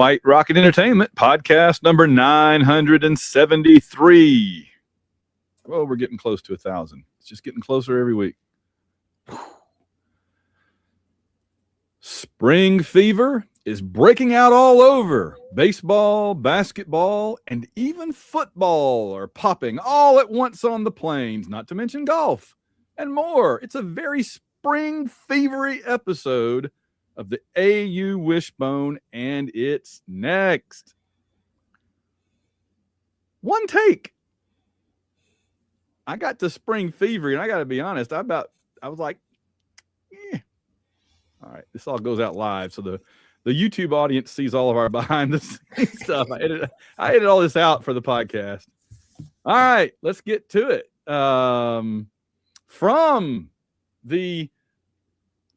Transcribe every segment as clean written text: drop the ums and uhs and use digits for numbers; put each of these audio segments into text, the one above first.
White Rocket Entertainment, podcast number 973. Well, we're getting close to 1,000. It's just getting closer every week. Spring fever is breaking out all over. Baseball, basketball, and even football are popping all at once on the plains, not to mention golf and more. It's a very spring fevery episode of the AU Wishbone, and it's next. One take. I got to spring fever, and I got to be honest, I was like, eh. All right, this all goes out live, so the YouTube audience sees all of our behind the scenes stuff. I edited all this out for the podcast. All right, let's get to it.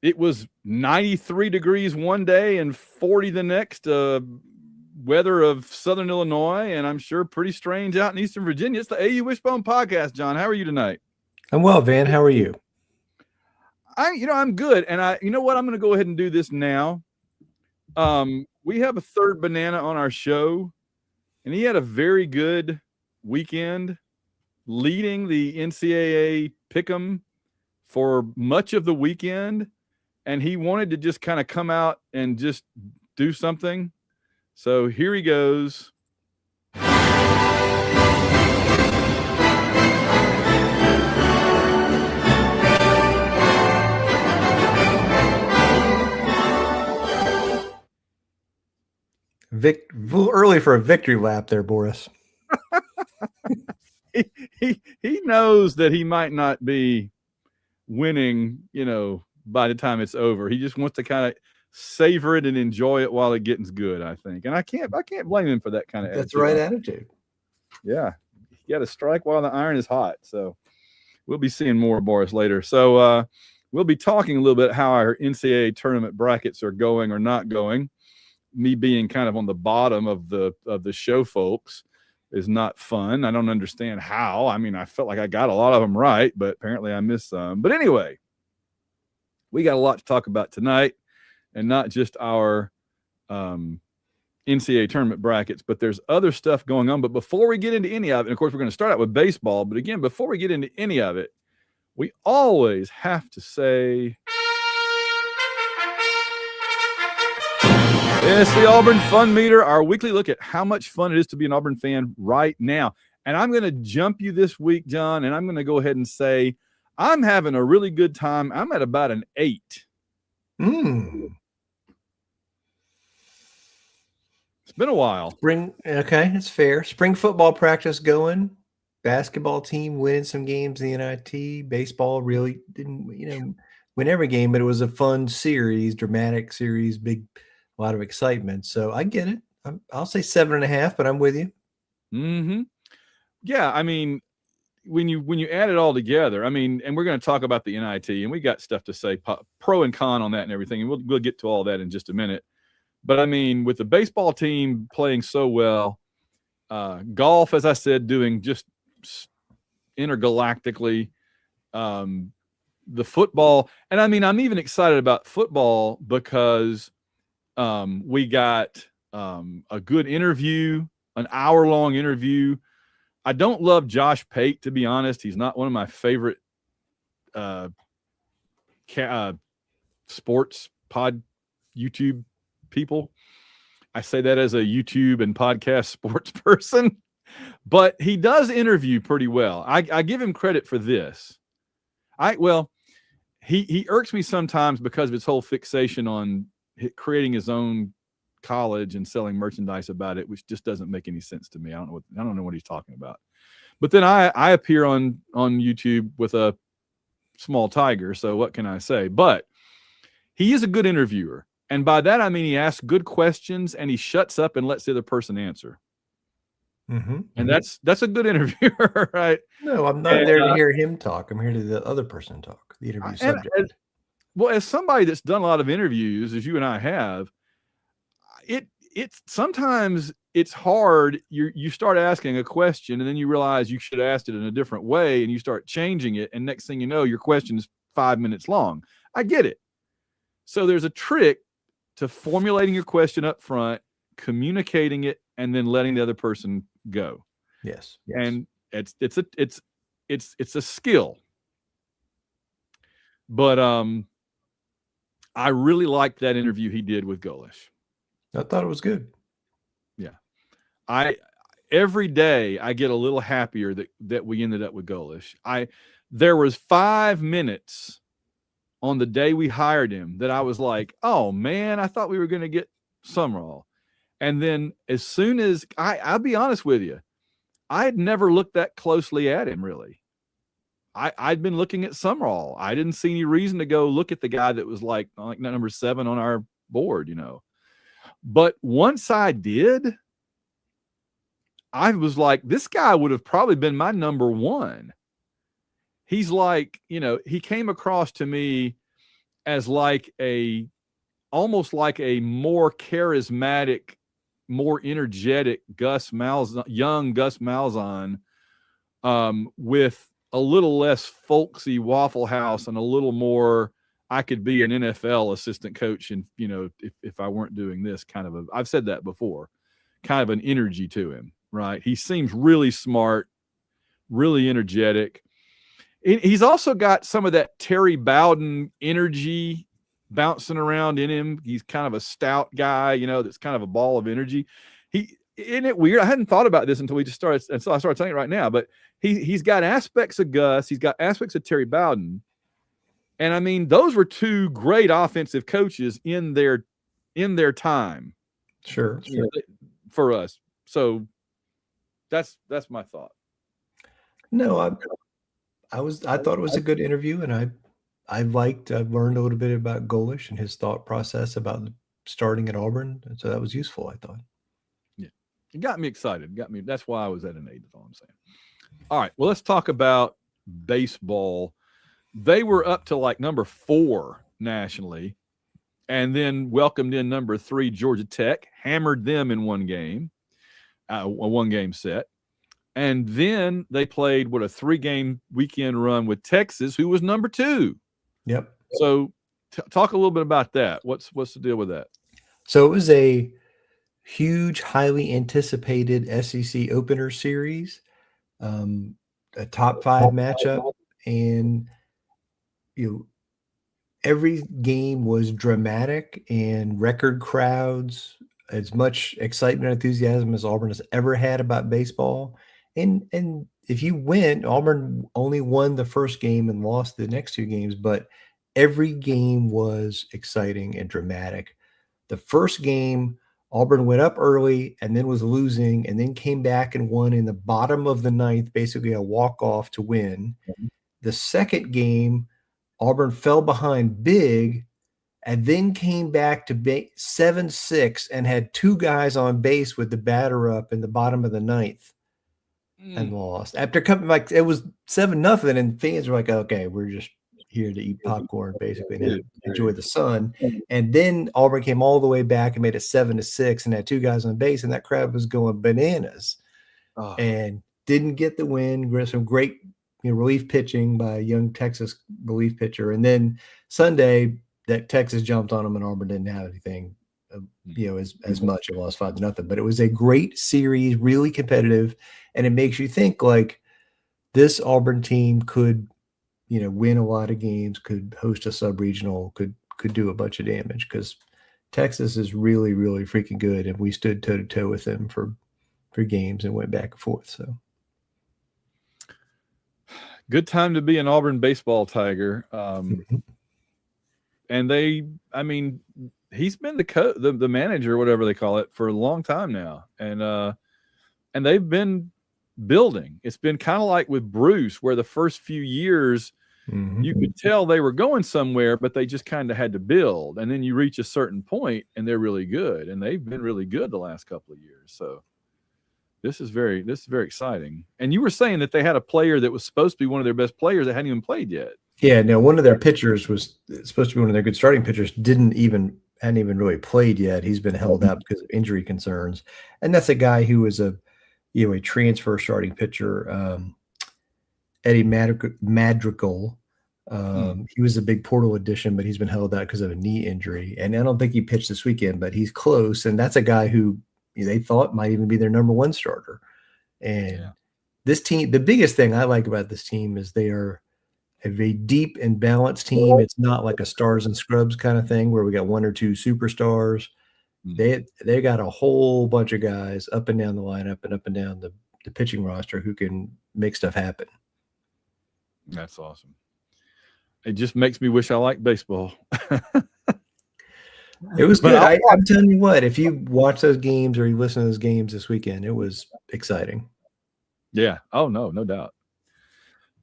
It was 93 degrees one day and 40 the next. Weather of Southern Illinois, and I'm sure pretty strange out in Eastern Virginia. It's the AU Wishbone podcast. John, how are you tonight? I'm well, Van. How are you? I'm good. And you know what? I'm going to go ahead and do this now. We have a third banana on our show, and he had a very good weekend leading the NCAA pick'em for much of the weekend. And he wanted to just kind of come out and just do something. So here he goes. Early for a victory lap there, Boris. he knows that he might not be winning, by the time it's over. He just wants to kind of savor it and enjoy it while it gets good, I think. And I can't blame him for that kind of attitude. That's the right attitude. Yeah. You got to strike while the iron is hot. So we'll be seeing more of Boris later. So we'll be talking a little bit how our NCAA tournament brackets are going or not going. Me being kind of on the bottom of the show, folks, is not fun. I don't understand how. I mean, I felt like I got a lot of them right, but apparently I missed some. But anyway, we got a lot to talk about tonight, and not just our NCAA tournament brackets, but there's other stuff going on. But before we get into any of it, and of course, we're going to start out with baseball. But again, before we get into any of it, we always have to say, it's the Auburn Fun Meter, our weekly look at how much fun it is to be an Auburn fan right now. And I'm going to jump you this week, John, and I'm going to go ahead and say I'm having a really good time. I'm at about an 8. It's been a while. Okay, that's fair. Spring football practice going. Basketball team winning some games in the NIT. Baseball really didn't, win every game, but it was a fun series, dramatic series, a lot of excitement. So I get it. I'll say 7.5, but I'm with you. Mm-hmm. Yeah, I mean, when you add it all together, and we're going to talk about the NIT, and we got stuff to say, pro and con on that and everything, and we'll get to all that in just a minute. But with the baseball team playing so well, golf, as I said, doing just intergalactically, the football, and I'm even excited about football because we got a good interview, an hour-long interview. I don't love Josh Pate, to be honest. He's not one of my favorite sports pod YouTube people. I say that as a YouTube and podcast sports person, but he does interview pretty well. I give him credit for this. He irks me sometimes because of his whole fixation on creating his own college and selling merchandise about it, which just doesn't make any sense to me. I don't know what he's talking about. But then I appear on YouTube with a small tiger, so what can I say? But he is a good interviewer, and by that I mean he asks good questions and he shuts up and lets the other person answer. Mm-hmm. And that's a good interviewer, right? No, I'm not there to hear him talk. I'm here to the other person talk, the interview subject. As somebody that's done a lot of interviews, as you and I have, it's sometimes it's hard. You start asking a question and then you realize you should have asked it in a different way, and you start changing it, and next thing you know, your question is 5 minutes long. I get it. So there's a trick to formulating your question up front, communicating it and then letting the other person go. Yes. And it's a skill. But I really liked that interview he did with Golish. I thought it was good. Yeah. Every day I get a little happier that we ended up with Golish. There was 5 minutes on the day we hired him that I was like, oh man, I thought we were going to get Summerall. And then as soon as I'll be honest with you, I had never looked that closely at him really. I'd been looking at Summerall. I didn't see any reason to go look at the guy that was like number 7 on our board, But once I did, I was like, this guy would have probably been my number 1. He's like, he came across to me as like almost like a more charismatic, more energetic young Gus Malzahn, with a little less folksy Waffle House and a little more, I could be an NFL assistant coach. And, if I weren't doing this I've said that before, kind of an energy to him, right? He seems really smart, really energetic. He's also got some of that Terry Bowden energy bouncing around in him. He's kind of a stout guy, that's kind of a ball of energy. Isn't it weird? I hadn't thought about this until we just started, and so I started telling it right now. But he's got aspects of Gus, he's got aspects of Terry Bowden, and I mean those were 2 great offensive coaches in their time. Sure. For us. So that's my thought. No, I thought it was a good interview, and I've learned a little bit about Golish and his thought process about starting at Auburn. And so that was useful, I thought. Yeah. It got me excited. That's why I was at an 8, is all I'm saying. All right. Well, let's talk about baseball. They were up to like number 4 nationally, and then welcomed in number 3, Georgia Tech, hammered them in one game, a 1-game set. And then they played a 3-game weekend run with Texas, who was number 2. Yep. So talk a little bit about that. What's the deal with that? So it was a huge, highly anticipated SEC opener series, a top 5 matchup, and every game was dramatic and record crowds, as much excitement and enthusiasm as Auburn has ever had about baseball. And if you win, Auburn only won the first game and lost the next 2 games, but every game was exciting and dramatic. The first game, Auburn went up early and then was losing, and then came back and won in the bottom of the 9th, basically a walk-off to win. The second game, Auburn fell behind big and then came back to 7-6 and had 2 guys on base with the batter up in the bottom of the 9th and lost. After coming, it was 7-0, and fans were like, okay, we're just here to eat popcorn, basically, and enjoy the sun. And then Auburn came all the way back and made it 7-6 and had 2 guys on base, and that crowd was going bananas. And didn't get the win. Some great relief pitching by a young Texas relief pitcher. And then Sunday, that Texas jumped on them, and Auburn didn't have anything, as much. It lost 5-0. But it was a great series, really competitive, and it makes you think like this Auburn team could, win a lot of games, could host a sub-regional, could do a bunch of damage, because Texas is really, really freaking good, and we stood toe-to-toe with them for games and went back and forth. So good time to be an Auburn baseball Tiger. And he's been the manager, whatever they call it, for a long time now, and they've been building. It's been kind of like with Bruce, where the first few years you could tell they were going somewhere, but they just kind of had to build, and then you reach a certain point and they're really good, and they've been really good the last couple of years. So this is very exciting. And you were saying that they had a player that was supposed to be one of their best players that hadn't even played yet. Yeah, no, one of their pitchers was supposed to be one of their good starting pitchers, hadn't even really played yet. He's been held out because of injury concerns. And that's a guy who was a transfer starting pitcher, Eddie Madrigal, He was a big portal addition, but he's been held out because of a knee injury. And I don't think he pitched this weekend, but he's close. And that's a guy who they thought might even be their number one starter. And this team, the biggest thing I like about this team is they are a very deep and balanced team. It's not like a stars and scrubs kind of thing where we got one or two superstars. They got a whole bunch of guys up and down the lineup and up and down the pitching roster who can make stuff happen. That's awesome. It just makes me wish I liked baseball. It was good. I'm telling you what, if you watch those games or you listen to those games this weekend, it was exciting. Yeah. Oh, no doubt.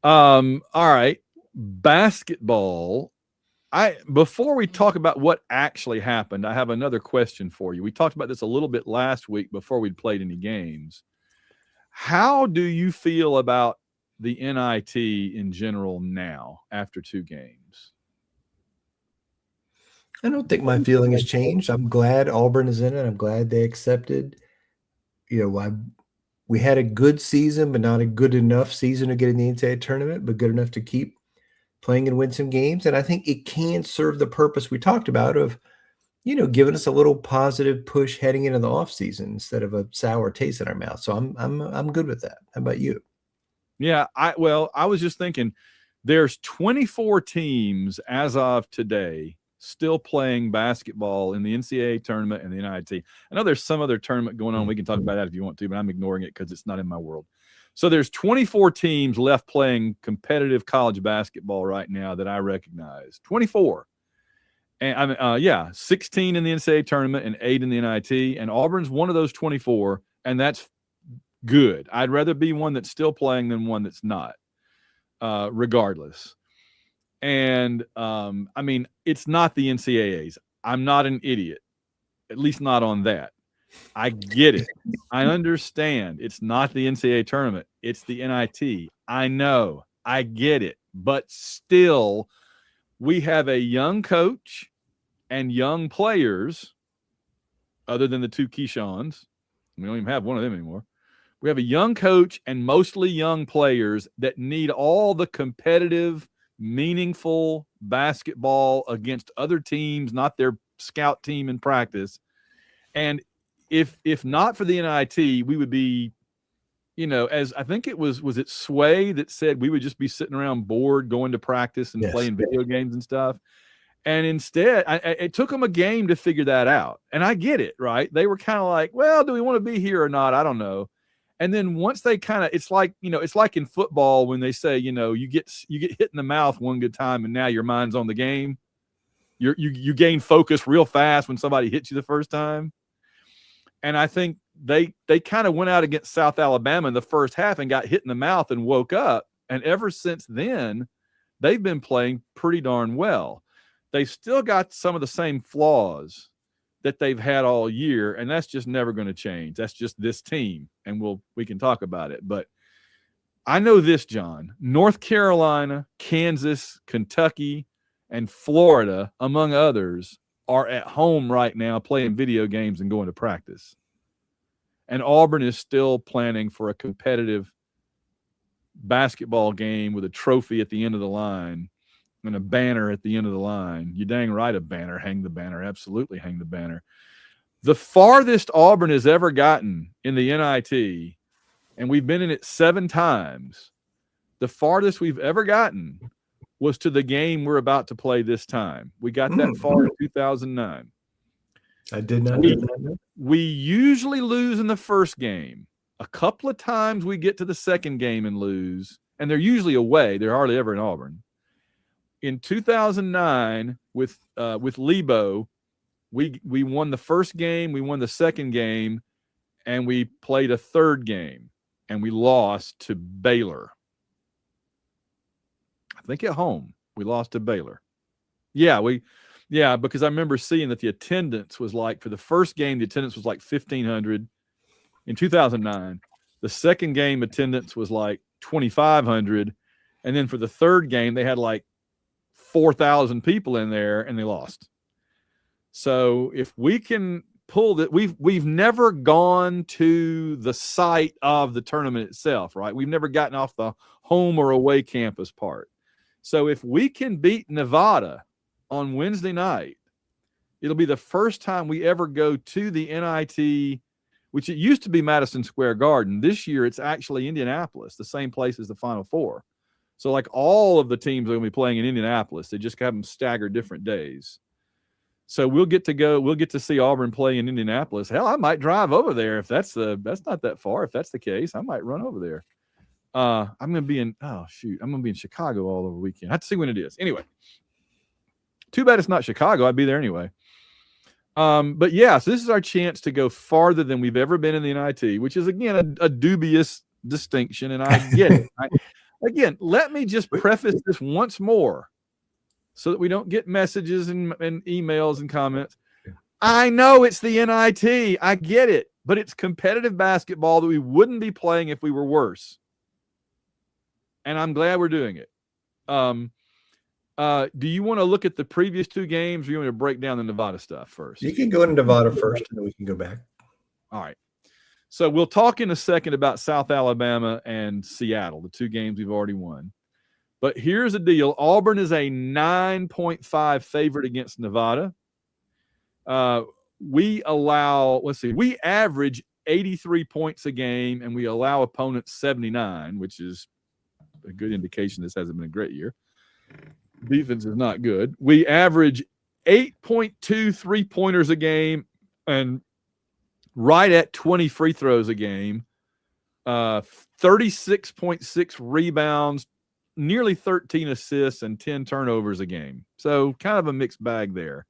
All right. Basketball. Before we talk about what actually happened, I have another question for you. We talked about this a little bit last week before we'd played any games. How do you feel about the NIT in general now after 2 games? I don't think my feeling has changed. I'm glad Auburn is in it. I'm glad they accepted. We had a good season, but not a good enough season to get in the NCAA tournament, but good enough to keep playing and win some games. And I think it can serve the purpose we talked about of, giving us a little positive push heading into the offseason instead of a sour taste in our mouth. So I'm good with that. How about you? Yeah, I was just thinking there's 24 teams as of today still playing basketball in the NCAA tournament and the NIT. I know there's some other tournament going on. We can talk about that if you want to, but I'm ignoring it because it's not in my world. So there's 24 teams left playing competitive college basketball right now that I recognize. 24. And 16 in the NCAA tournament and 8 in the NIT. And Auburn's one of those 24, and that's good. I'd rather be one that's still playing than one that's not, regardless. And it's not the NCAAs. I'm not an idiot, at least not on that. I get it. I understand. It's not the NCAA tournament. It's the NIT. I know. I get it. But still, we have a young coach and young players, other than the 2 Keishans. We don't even have one of them anymore. We have a young coach and mostly young players that need all the competitive, meaningful basketball against other teams, not their scout team in practice. And if not for the NIT, we would be, as I think it was it Sway that said we would just be sitting around bored, going to practice and playing video games and stuff. And instead, it took them a game to figure that out. And I get it, right? They were kind of like, well, do we want to be here or not? I don't know. And then once they it's like in football when they say, you get hit in the mouth one good time and now your mind's on the game. You gain focus real fast when somebody hits you the first time. And I think they kind of went out against South Alabama in the first half and got hit in the mouth and woke up. And ever since then, they've been playing pretty darn well. They've still got some of the same flaws that they've had all year, and that's just never going to change. That's just this team, and we can talk about it. But I know this, John. North Carolina, Kansas, Kentucky, and Florida, among others, are at home right now playing video games and going to practice. And Auburn is still planning for a competitive basketball game with a trophy at the end of the line and a banner at the end of the line. You dang right, a banner. Hang the banner. Absolutely hang the banner. The farthest Auburn has ever gotten in the NIT, and we've been in it 7 times, the farthest we've ever gotten was to the game we're about to play this time. We got that far in 2009. I did not know that. We usually lose in the first game. A couple of times we get to the second game and lose, and they're usually away. They're hardly ever in Auburn. In 2009, with Lebo, we won the first game, we won the second game, and we played a third game, and we lost to Baylor. I think at home we lost to Baylor. Yeah, because I remember seeing that the attendance was like, for the first game, the attendance was like 1,500 in 2009. The second game attendance was like 2,500, and then for the third game they had like 4,000 people in there, and they lost. So if we can pull that, we've never gone to the site of the tournament itself, right? We've never gotten off the home or away campus part. So if we can beat Nevada on Wednesday night, it'll be the first time we ever go to the NIT, which it used to be Madison Square Garden. This year, it's actually Indianapolis, the same place as the Final Four. So like all of the teams are going to be playing in Indianapolis. They just have them staggered different days. So we'll get to see Auburn play in Indianapolis. Hell, I might drive over there if that's not that far. If that's the case, I might run over there. I'm going to be in Chicago all over the weekend. I have to see when it is. Anyway, too bad it's not Chicago. I'd be there anyway. But yeah, so this is our chance to go farther than we've ever been in the NIT, which is again a dubious distinction, and I get it. Again, let me just preface this once more so that we don't get messages and emails and comments. I know it's the NIT. I get it. But it's competitive basketball that we wouldn't be playing if we were worse. And I'm glad we're doing it. Do you want to look at the previous two games, or you want to break down the Nevada stuff first? You can go into Nevada first, and then we can go back. All right. So we'll talk in a second about South Alabama and Seattle, the two games we've already won. But here's the deal. Auburn is a 9.5 favorite against Nevada. We average 83 points a game, and we allow opponents 79, which is a good indication this hasn't been a great year. Defense is not good. We average 8.2 3-pointers a game and right at 20 free throws a game, 36.6 rebounds, nearly 13 assists, and 10 turnovers a game. So kind of a mixed bag there.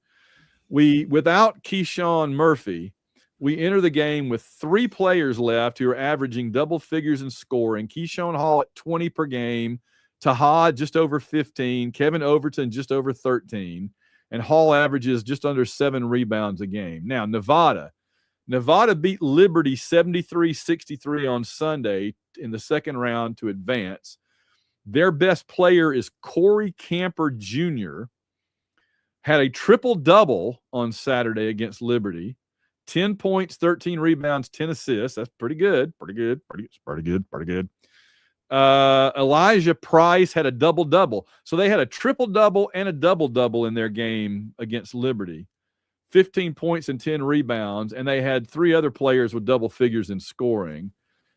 Without Keyshawn Murphy, we enter the game with 3 players left who are averaging double figures in scoring. Keyshawn Hall at 20 per game, Taha just over 15, Kevin Overton just over 13, and Hall averages just under 7 rebounds a game. Now, Nevada beat Liberty 73-63 on Sunday in the second round to advance. Their best player is Corey Camper Jr., had a triple-double on Saturday against Liberty. 10 points, 13 rebounds, 10 assists. That's pretty good. Elijah Price had a double-double. So they had a triple-double and a double-double in their game against Liberty. 15 points and 10 rebounds, and they had 3 other players with double figures in scoring.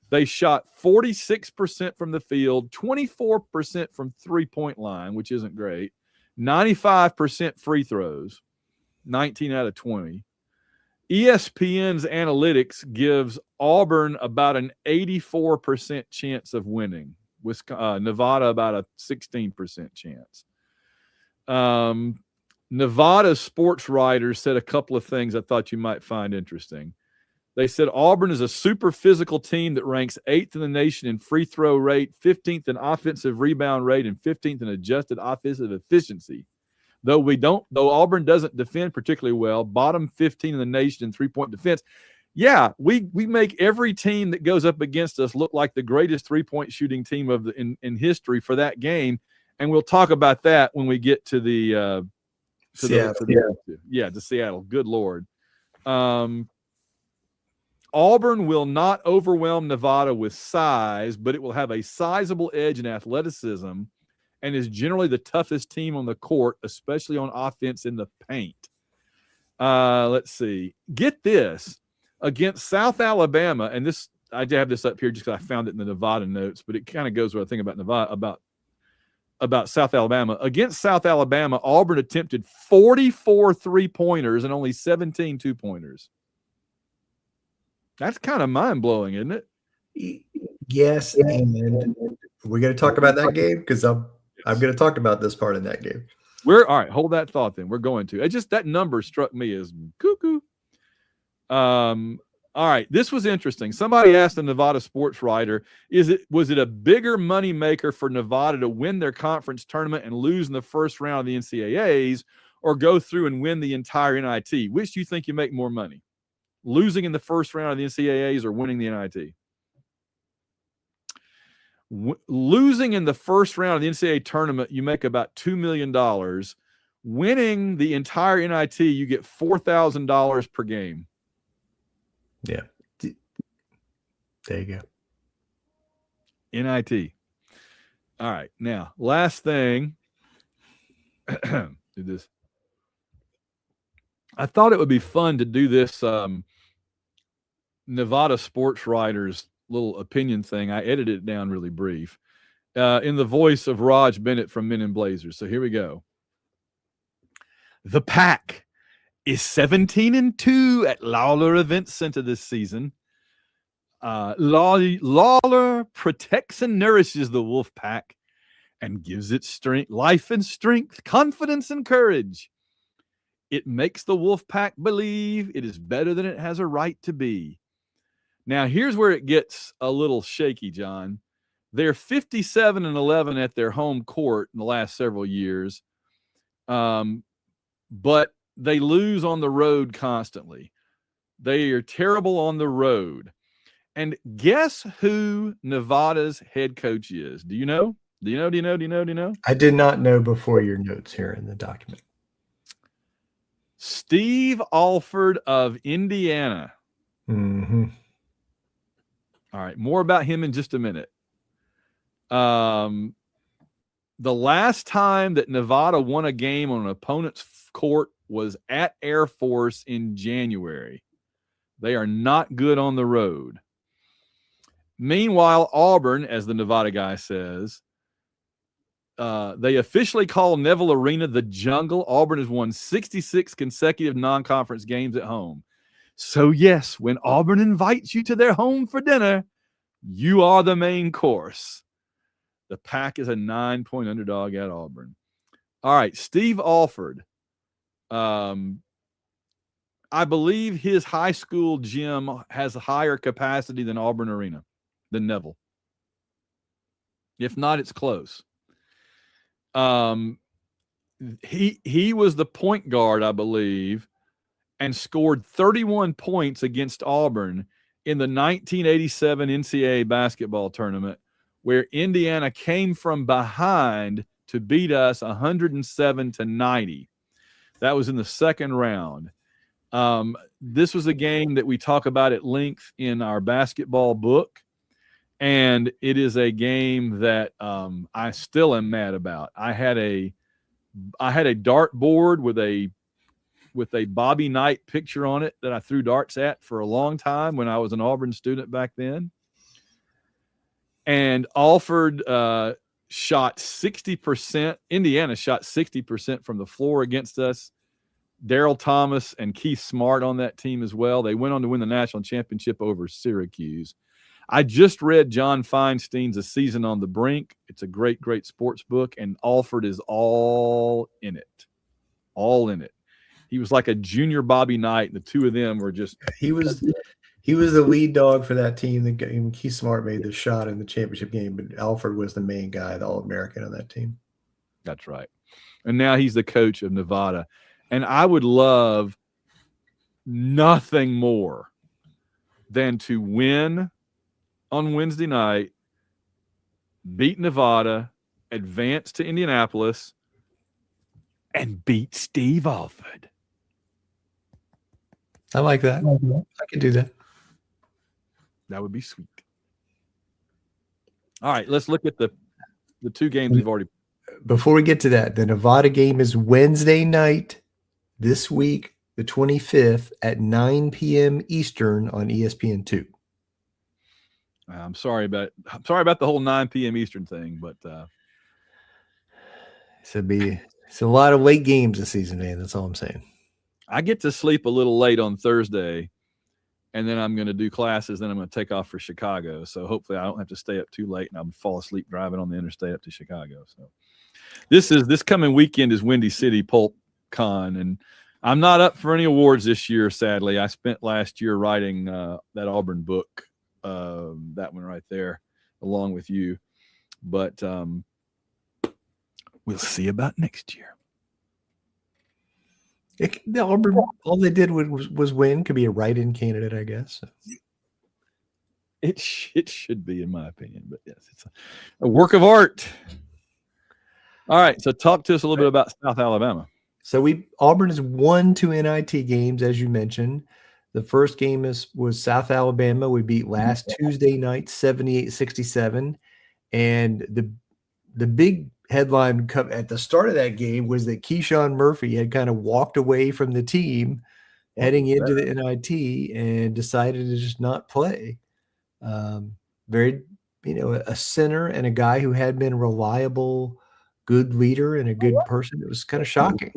They shot 46% from the field, 24% from three-point line, which isn't great, 95% free throws, 19 out of 20. ESPN's analytics gives Auburn about an 84% chance of winning, with Nevada about a 16% chance. Nevada's sports writers said a couple of things I thought you might find interesting. They said Auburn is a super physical team that ranks 8th in the nation in free throw rate, 15th in offensive rebound rate, and 15th in adjusted offensive efficiency. Though Auburn doesn't defend particularly well, bottom 15 in the nation in three-point defense. Yeah, we make every team that goes up against us look like the greatest three-point shooting team in history for that game, and we'll talk about that when we get to the Seattle. Good Lord. Auburn will not overwhelm Nevada with size, but it will have a sizable edge in athleticism and is generally the toughest team on the court, especially on offense in the paint. Let's see. Get this. Against South Alabama, and this I have this up here just because I found it in the Nevada notes, but it kind of goes what I think about Nevada about South Alabama. Against South Alabama, Auburn attempted 44 3-pointers and only 17 2-pointers. That's kind of mind-blowing, isn't it? Yes, and we're going to talk about that game because I'm going to talk about this part in that game. All right. Hold that thought. Then we're going to. That number struck me as cuckoo. All right. This was interesting. Somebody asked the Nevada sports writer, was it a bigger money maker for Nevada to win their conference tournament and lose in the first round of the NCAAs, or go through and win the entire NIT? Which do you think you make more money? Losing in the first round of the NCAAs or winning the NIT? Losing in the first round of the NCAA tournament, you make about $2 million. Winning the entire NIT, you get $4,000 per game. Yeah. There you go. NIT. All right. Now, last thing. do this. I thought it would be fun to do this Nevada sports writers little opinion thing. I edited it down really brief in the voice of Raj Bennett from Men in Blazers. So here we go. The Pack is 17-2 at Lawler Event Center this season. Lawler protects and nourishes the Wolf Pack and gives it strength, life and strength, confidence and courage. It makes the Wolf Pack believe it is better than it has a right to be. Now, here's where it gets a little shaky, John. They're 57-11 at their home court in the last several years, but they lose on the road constantly. They are terrible on the road. And guess who Nevada's head coach is? Do you know? Do you know? I did not know before your notes here in the document. Steve Alford of Indiana. Mm-hmm. All right, more about him in just a minute. The last time that Nevada won a game on an opponent's court was at Air Force in January. They are not good on the road. Meanwhile, Auburn, as the Nevada guy says, they officially call Neville Arena the jungle. Auburn has won 66 consecutive non-conference games at home. So, yes, when Auburn invites you to their home for dinner, you are the main course. The Pack is a 9-point underdog at Auburn. All right, Steve Alford. I believe his high school gym has a higher capacity than Auburn Arena, than Neville. If not, it's close. He was the point guard, I believe, and scored 31 points against Auburn in the 1987 NCAA basketball tournament, where Indiana came from behind to beat us 107-90. That was in the second round. This was a game that we talk about at length in our basketball book, and it is a game that I still am mad about. I had a dartboard with a Bobby Knight picture on it that I threw darts at for a long time when I was an Auburn student back then. And Alford shot 60%. Indiana shot 60% from the floor against us. Darryl Thomas and Keith Smart on that team as well. They went on to win the national championship over Syracuse. I just read John Feinstein's A Season on the Brink. It's a great, great sports book, and Alford is all in it. All in it. He was like a junior Bobby Knight, and the two of them were just – He was the lead dog for that team. The game Keith Smart made the shot in the championship game, but Alford was the main guy, the All-American on that team. That's right. And now he's the coach of Nevada. And I would love nothing more than to win on Wednesday night, beat Nevada, advance to Indianapolis, and beat Steve Alford. I like that. I could do that. That would be sweet. All right, let's look at the two games we've already. Before we get to that, the Nevada game is Wednesday night this week, the 25th at 9 p.m. Eastern on ESPN2. I'm sorry about the whole 9 p.m. Eastern thing, but it's a lot of late games this season, man. That's all I'm saying. I get to sleep a little late on Thursday, and then I'm going to do classes. Then I'm going to take off for Chicago. So hopefully I don't have to stay up too late, and I'll fall asleep driving on the interstate up to Chicago. So this coming weekend is Windy City Pulp Con, and I'm not up for any awards this year, sadly. I spent last year writing that Auburn book, that one right there, along with you. But we'll see about next year. The Auburn, all they did was win. Could be a write-in candidate, I guess. So. It should be, in my opinion. But yes, it's a work of art. All right, so talk to us a little bit about South Alabama. So Auburn has won 2 NIT games, as you mentioned. The first game was South Alabama. We beat last Tuesday night, 78-67. And the big headline at the start of that game was that Keyshawn Murphy had kind of walked away from the team heading into the NIT and decided to just not play. Very, a center and a guy who had been a reliable, good leader and a good person. It was kind of shocking.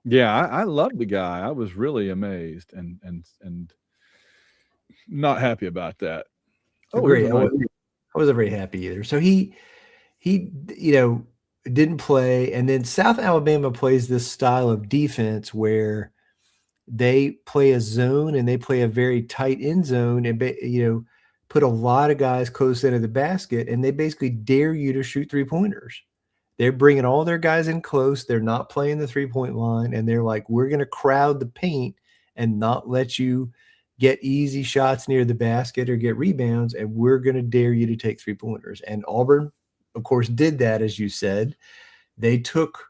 Yeah, I love the guy. I was really amazed and not happy about that. Oh, Agree. I wasn't very happy either. So he didn't play, and then South Alabama plays this style of defense where they play a zone and they play a very tight end zone and put a lot of guys close into the basket, and they basically dare you to shoot 3-pointers. They're bringing all their guys in close. They're not playing the 3-point line, and they're like, we're going to crowd the paint and not let you get easy shots near the basket or get rebounds, and we're going to dare you to take 3-pointers. And Auburn, of course, did that, as you said. They took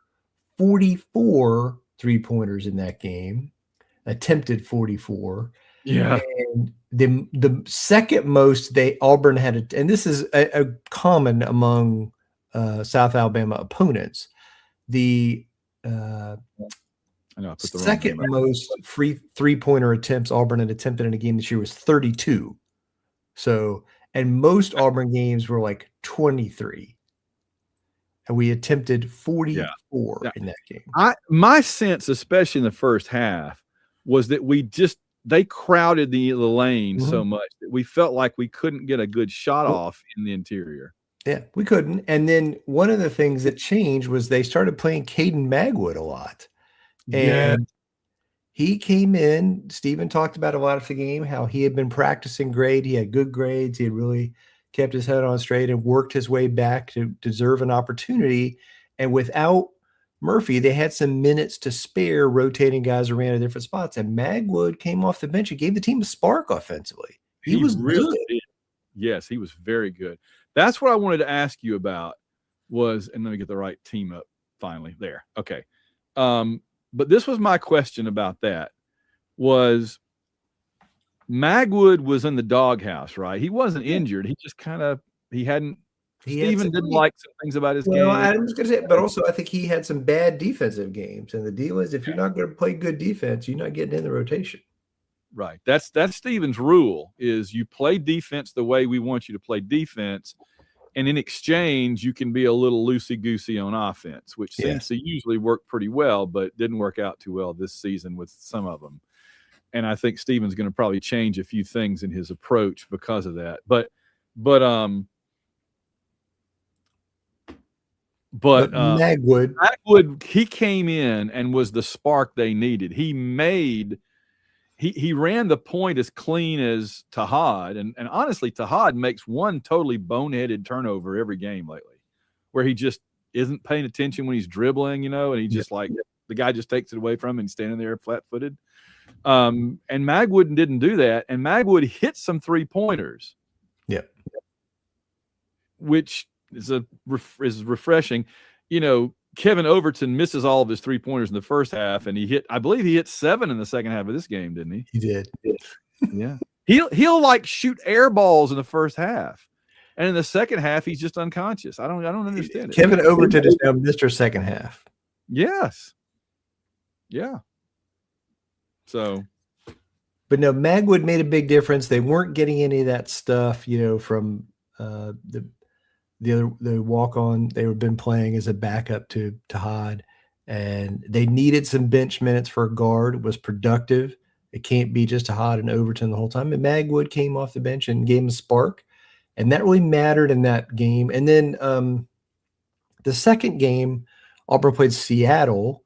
44 3-pointers in that game, attempted 44. Yeah. And the second most Auburn had, and this is a common among South Alabama opponents. The second most free 3-pointer attempts Auburn had attempted in a game this year was 32. So, and most Auburn games were like 23. And we attempted 44 in that game. My sense, especially in the first half, was that they crowded the lane so much that we felt like we couldn't get a good shot off in the interior. Yeah, we couldn't. And then one of the things that changed was they started playing Caden Magwood a lot. And he came in. Stephen talked about a lot of the game, how he had been practicing great. He had good grades. He had really kept his head on straight and worked his way back to deserve an opportunity. And without Murphy, they had some minutes to spare, rotating guys around in different spots. And Magwood came off the bench and gave the team a spark offensively. He was really good. Yes, he was very good. That's what I wanted to ask you about and let me get the right team up finally there. Okay. But this was my question about that was Magwood was in the doghouse, right? He wasn't injured. He just Stephen didn't like some things about his game. I was going to say, but also I think he had some bad defensive games. And the deal is, if you're not going to play good defense, you're not getting in the rotation. Right. That's Stephen's rule is you play defense the way we want you to play defense. And in exchange, you can be a little loosey-goosey on offense, which seems to usually work pretty well, but didn't work out too well this season with some of them. And I think Stephen's going to probably change a few things in his approach because of that. But Magwood, he came in and was the spark they needed. He ran the point as clean as Tahad. And honestly, Tahad makes one totally boneheaded turnover every game lately where he just isn't paying attention when he's dribbling, and he just the guy just takes it away from him and standing there flat-footed. And Magwood didn't do that. And Magwood hit some 3-pointers. Yeah. Which is refreshing. Kevin Overton misses all of his 3-pointers in the first half, and I believe he hit 7 in the second half of this game, didn't he? He did. Yeah. He'll shoot air balls in the first half. And in the second half, he's just unconscious. I don't understand it. Kevin Overton is now Mr. Second Half. Yes. Yeah. So. But no, Magwood made a big difference. They weren't getting any of that stuff, from the walk-on they had been playing as a backup to Tahad, and they needed some bench minutes for a guard. It was productive. It can't be just Tahad and Overton the whole time. And Magwood came off the bench and gave him a spark, and that really mattered in that game. And then the second game, Auburn played Seattle.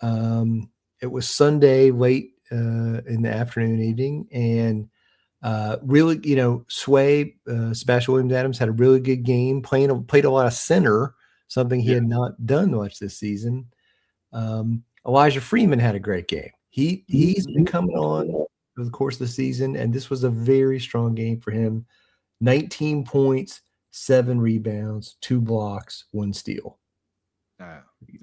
It was Sunday late in the afternoon, evening, and really, Sway, Sebastian Williams-Adams had a really good game, played a lot of center, something he had not done much this season. Elijah Freeman had a great game. He's been coming on over the course of the season, and this was a very strong game for him. 19 points, 7 rebounds, 2 blocks, 1 steal.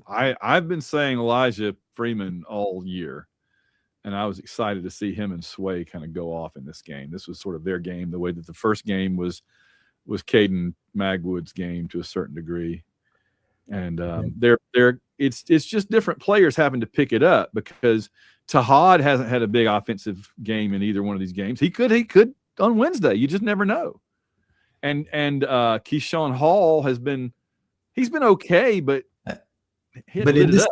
I've been saying Elijah Freeman all year. And I was excited to see him and Sway kind of go off in this game. This was sort of their game, the way that the first game was was Caden Magwood's game to a certain degree. And it's just different players having to pick it up, because Tahad hasn't had a big offensive game in either one of these games. He could on Wednesday. You just never know. And Keyshawn Hall he's been okay, but in this,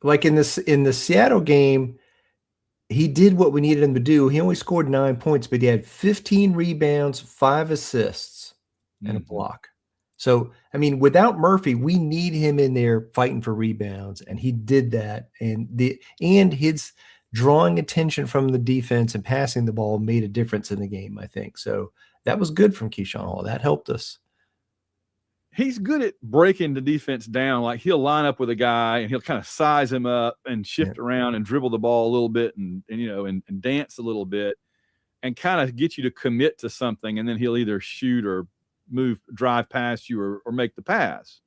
like in the Seattle game, he did what we needed him to do. He only scored 9 points, but he had 15 rebounds, 5 assists, and a block. So, I mean, without Murphy, we need him in there fighting for rebounds, and he did that. And his drawing attention from the defense and passing the ball made a difference in the game, I think. So that was good from Keyshawn Hall. That helped us. He's good at breaking the defense down. Like, he'll line up with a guy and he'll kind of size him up and shift around and dribble the ball a little bit and dance a little bit and kind of get you to commit to something. And then he'll either shoot or drive past you or make the pass.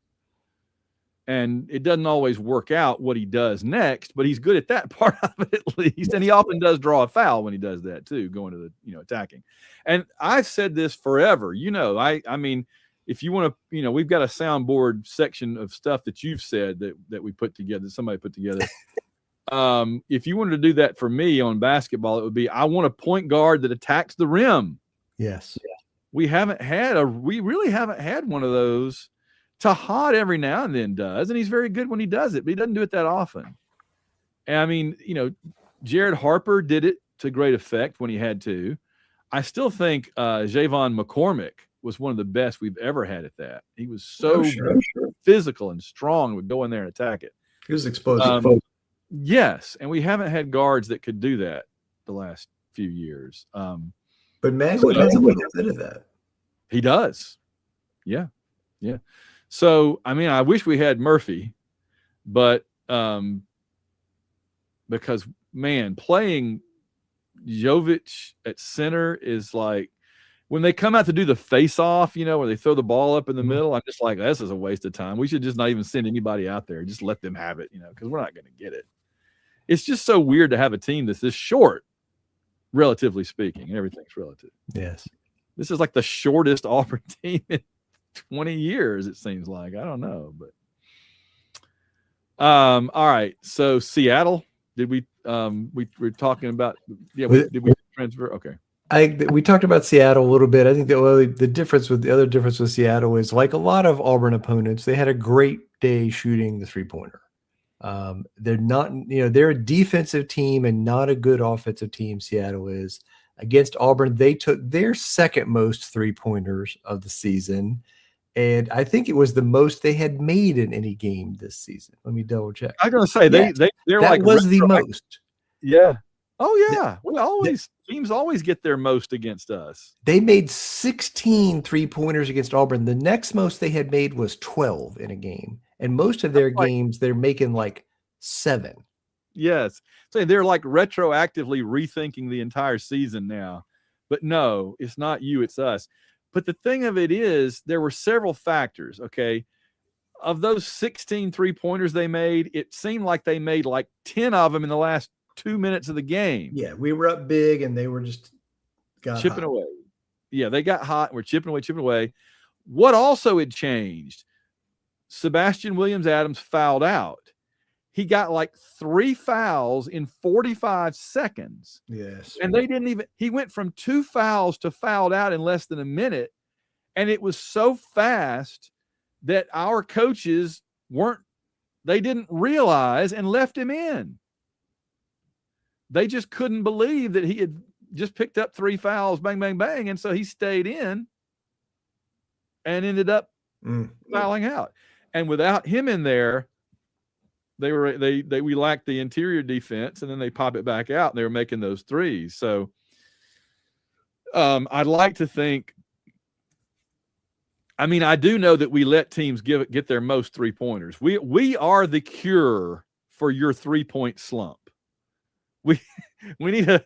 And it doesn't always work out what he does next, but he's good at that part of it at least. And he often does draw a foul when he does that too, going to the, attacking. And I've said this forever, I mean, if you want to, we've got a soundboard section of stuff that you've said that we put together, that somebody put together. If you wanted to do that for me on basketball, it would be, I want a point guard that attacks the rim. Yes. We really haven't had one of those. Tahad every now and then does, and he's very good when he does it, but he doesn't do it that often. And I mean, Jared Harper did it to great effect when he had to. I still think Javon McCormick was one of the best we've ever had at that. He was so physical and strong, would go in there and attack it. He was explosive. Yes, and we haven't had guards that could do that the last few years. But Magwood has a little bit of that. He does. Yeah. So, I mean, I wish we had Murphy, but because, man, playing Jovic at center is like, when they come out to do the face-off, where they throw the ball up in the middle, I'm just like, this is a waste of time. We should just not even send anybody out there. Just let them have it, because we're not going to get it. It's just so weird to have a team that's this short, relatively speaking. Everything's relative. Yes. This is like the shortest Auburn team in 20 years, it seems like. I don't know, but all right. So Seattle, did we were talking about did we transfer? Okay. We talked about Seattle a little bit. I think the other difference with Seattle is, like a lot of Auburn opponents, they had a great day shooting the 3-pointer. They're not, they're a defensive team and not a good offensive team. Seattle is. Against Auburn, they took their second most 3-pointers of the season. And I think it was the most they had made in any game this season. Let me double check. I'm going to say they're that like was the most. Yeah. Oh yeah. Teams always get their most against us. They made 16 3-pointers against Auburn. The next most they had made was 12 in a game. And most of their games, they're making like 7. Yes. So they're like retroactively rethinking the entire season now. But no, it's not you, it's us. But the thing of it is, there were several factors, okay? Of those 16 3-pointers they made, it seemed like they made like 10 of them in the last 2 minutes of the game. Yeah, we were up big and they were just chipping away. Yeah, they got hot and we're chipping away. What also had changed, Sebastian Williams-Adams fouled out. He got like 3 fouls in 45 seconds. Yes. And he went from 2 fouls to fouled out in less than a minute. And it was so fast that our coaches didn't realize and left him in. They just couldn't believe that he had just picked up 3 fouls, bang, bang, bang. And so he stayed in and ended up fouling out. And without him in there, we lacked the interior defense, and then they pop it back out and they were making those threes. So I'd like to think, I mean, I do know that we let teams get their most 3-pointers. We are the cure for your 3-point slump. We need a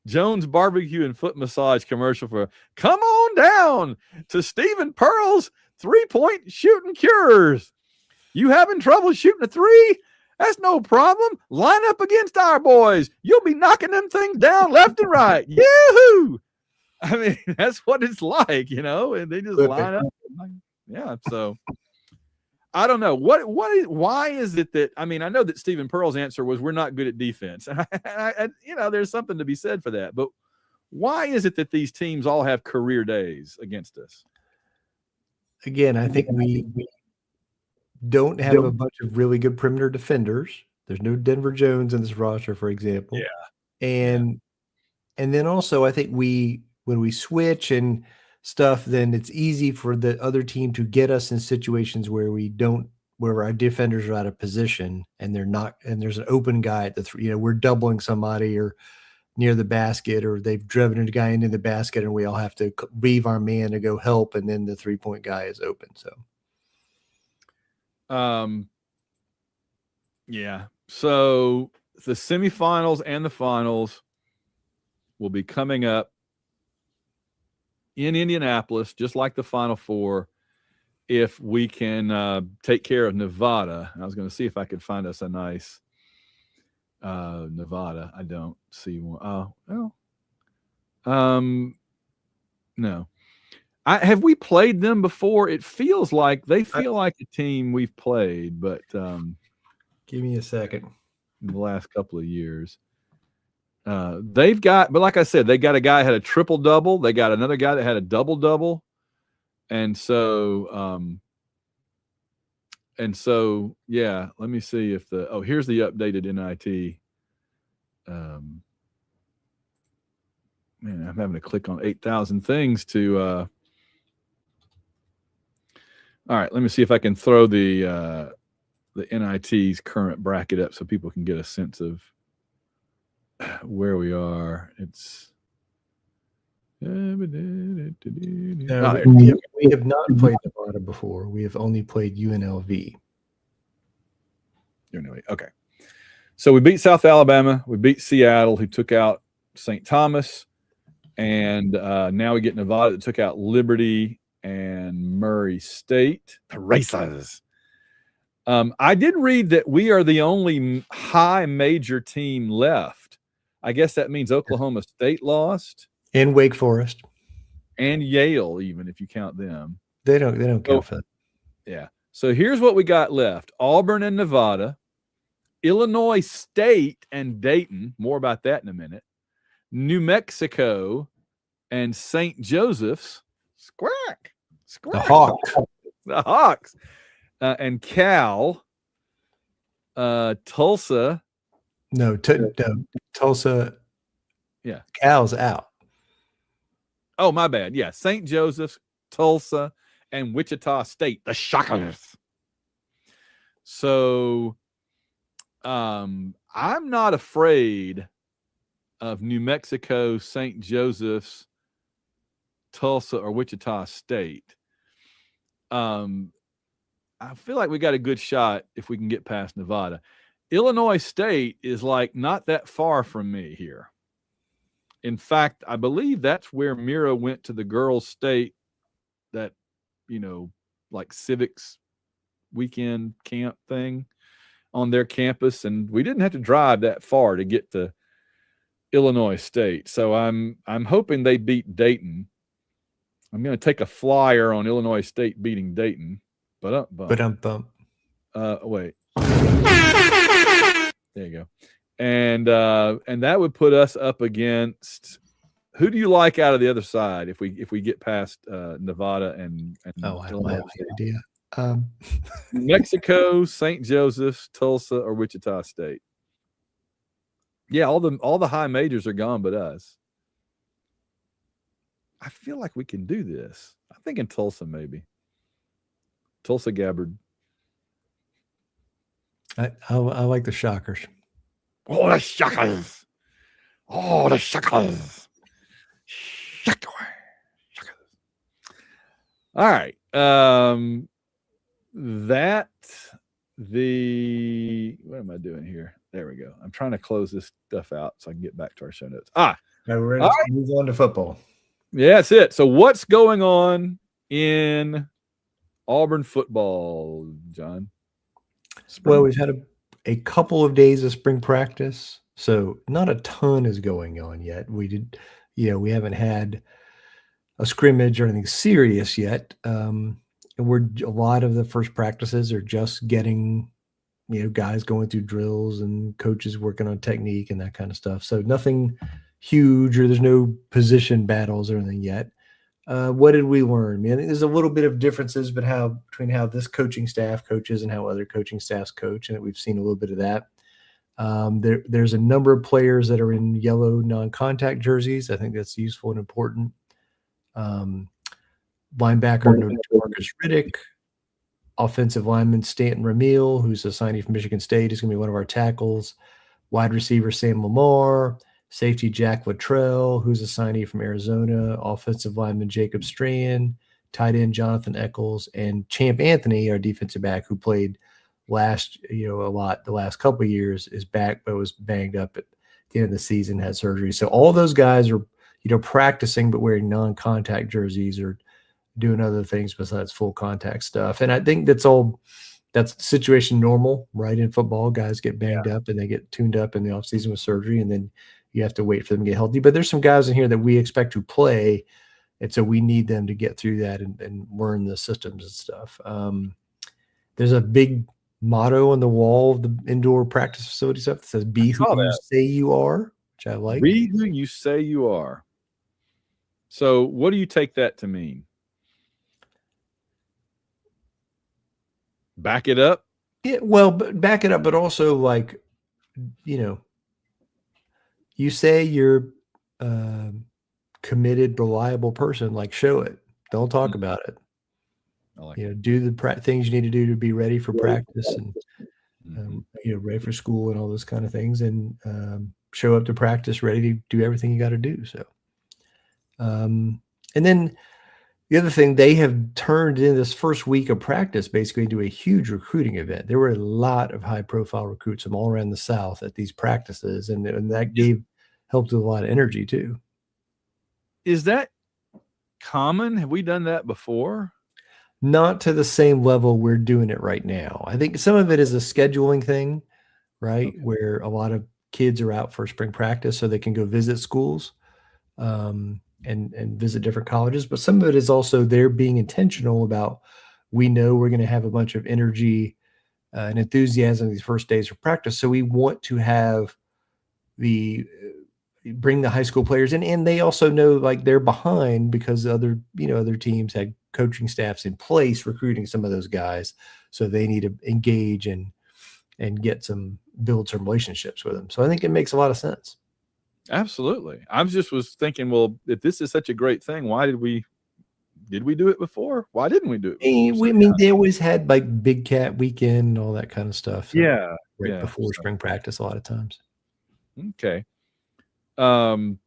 Jones Barbecue and Foot Massage commercial for come on down to Stephen Pearl's 3-point shooting cures. You having trouble shooting a 3? That's no problem. Line up against our boys. You'll be knocking them things down left and right. Yoo-hoo! I mean, that's what it's like, and they just line up. Yeah. So I don't know why is it that, I mean, I know that Stephen Pearl's answer was we're not good at defense. And there's something to be said for that, but why is it that these teams all have career days against us? Again, I think we don't have a bunch of really good perimeter defenders. There's no Denver Jones in this roster, for example. Yeah. And then also I think when we switch and stuff, then it's easy for the other team to get us in situations where where our defenders are out of position and there's an open guy at the we're doubling somebody or near the basket, or they've driven a guy into the basket and we all have to leave our man to go help, and then the 3-point guy is open. So yeah. So the semifinals and the finals will be coming up in Indianapolis, just like the Final Four, if we can take care of Nevada. I was going to see if I could find us a nice Nevada. I don't see one. Oh, well. No. Have we played them before? It feels like they feel like a team we've played, but give me a second. In the last couple of years. They've got, but like I said, they got a guy that had a triple-double. They got another guy that had a double-double. And so, yeah, let me see if here's the updated NIT. Man, I'm having to click on 8,000 things to, all right, let me see if I can throw the NIT's current bracket up so people can get a sense of where we are. It's we have not played Nevada before. We have only played UNLV. Okay. So we beat South Alabama. We beat Seattle, who took out St. Thomas. And now we get Nevada that took out Liberty and Murray State. The Racers. I did read that we are the only high major team left. I guess that means Oklahoma State lost. And Wake Forest. And Yale, even if you count them. They don't count for that. Yeah. So here's what we got left. Auburn and Nevada. Illinois State and Dayton. More about that in a minute. New Mexico and St. Joseph's. Squawk. The Hawks. The Hawks. And Cal. Tulsa. No, Tulsa. Yeah. Cal's out. Oh, my bad. Yeah. St. Joseph's, Tulsa, and Wichita State. The Shockers. So I'm not afraid of New Mexico, St. Joseph's, Tulsa, or Wichita State. I feel like we got a good shot if we can get past Nevada. Illinois State is like not that far from me here. In fact, I believe that's where Mira went to the girls' state, that, like civics weekend camp thing on their campus. And we didn't have to drive that far to get to Illinois State. So I'm hoping they beat Dayton. I'm going to take a flyer on Illinois State beating Dayton. Wait. There you go. And that would put us up against, who do you like out of the other side if we get past Nevada and I have no idea. Mexico, St. Joseph's, Tulsa, or Wichita State? Yeah, all the high majors are gone but us. I feel like we can do this. I'm thinking Tulsa, maybe. Tulsa Gabbard. I like the Shockers. Oh, the Shockers. Oh, the Shockers. Shockers. All right. What am I doing here? There we go. I'm trying to close this stuff out so I can get back to our show notes. Now we're going to move on to football. Yeah, that's it. So what's going on Auburn football, John? Well, we've had a couple of days of spring practice, so not a ton is going on yet. We haven't had a scrimmage or anything serious yet. And a lot of the first practices are just getting, guys going through drills and coaches working on technique and that kind of stuff. So nothing huge, or there's no position battles or anything yet. What did we learn? Man, there's a little bit of differences, but between how this coaching staff coaches and how other coaching staffs coach, and we've seen a little bit of that. There's a number of players that are in yellow non-contact jerseys. I think that's useful and important. Linebacker Marcus Riddick, offensive lineman Stanton Ramil, who's a signee from Michigan State, is going to be one of our tackles. Wide receiver Sam Lamar, safety Jack Luttrell, who's a signee from Arizona, offensive lineman Jacob Strahan, tight end Jonathan Eccles, and Champ Anthony, our defensive back, who played a lot the last couple of years, is back but was banged up at the end of the season, had surgery. So all those guys are practicing but wearing non-contact jerseys or doing other things besides full contact stuff. And I think that's situation normal, right? In football, guys get banged up and they get tuned up in the offseason with surgery, and then you have to wait for them to get healthy. But there's some guys in here that we expect to play, and so we need them to get through that and learn the systems and stuff. There's a big motto on the wall of the indoor practice facility stuff that says, "Be who you say you are," which I like. Be who you say you are. So what do you take that to mean? Back it up? Yeah, well, but back it up, but also you say you're a committed, reliable person, show it. Don't talk about it. I like do the things you need to do to be ready for practice and, ready for school and all those kind of things, and show up to practice ready to do everything you got to do. So, and then the other thing, they have turned in this first week of practice basically into a huge recruiting event. There were a lot of high-profile recruits from all around the South at these practices, and that helped with a lot of energy too. Is that common? Have we done that before? Not to the same level we're doing it right now. I think some of it is a scheduling thing, right? Okay. Where a lot of kids are out for spring practice so they can go visit schools. And visit different colleges, but some of it is also they're being intentional about, we know we're going to have a bunch of energy and enthusiasm these first days of practice. So we want to have bring the high school players in, and they also know they're behind because other teams had coaching staffs in place recruiting some of those guys. So they need to engage and build some relationships with them. So I think it makes a lot of sense. Absolutely. I was thinking, well, if this is such a great thing, why did we do it before? Why didn't we do it before? They always had Big Cat Weekend and all that kind of stuff. So right before spring practice a lot of times. Okay. And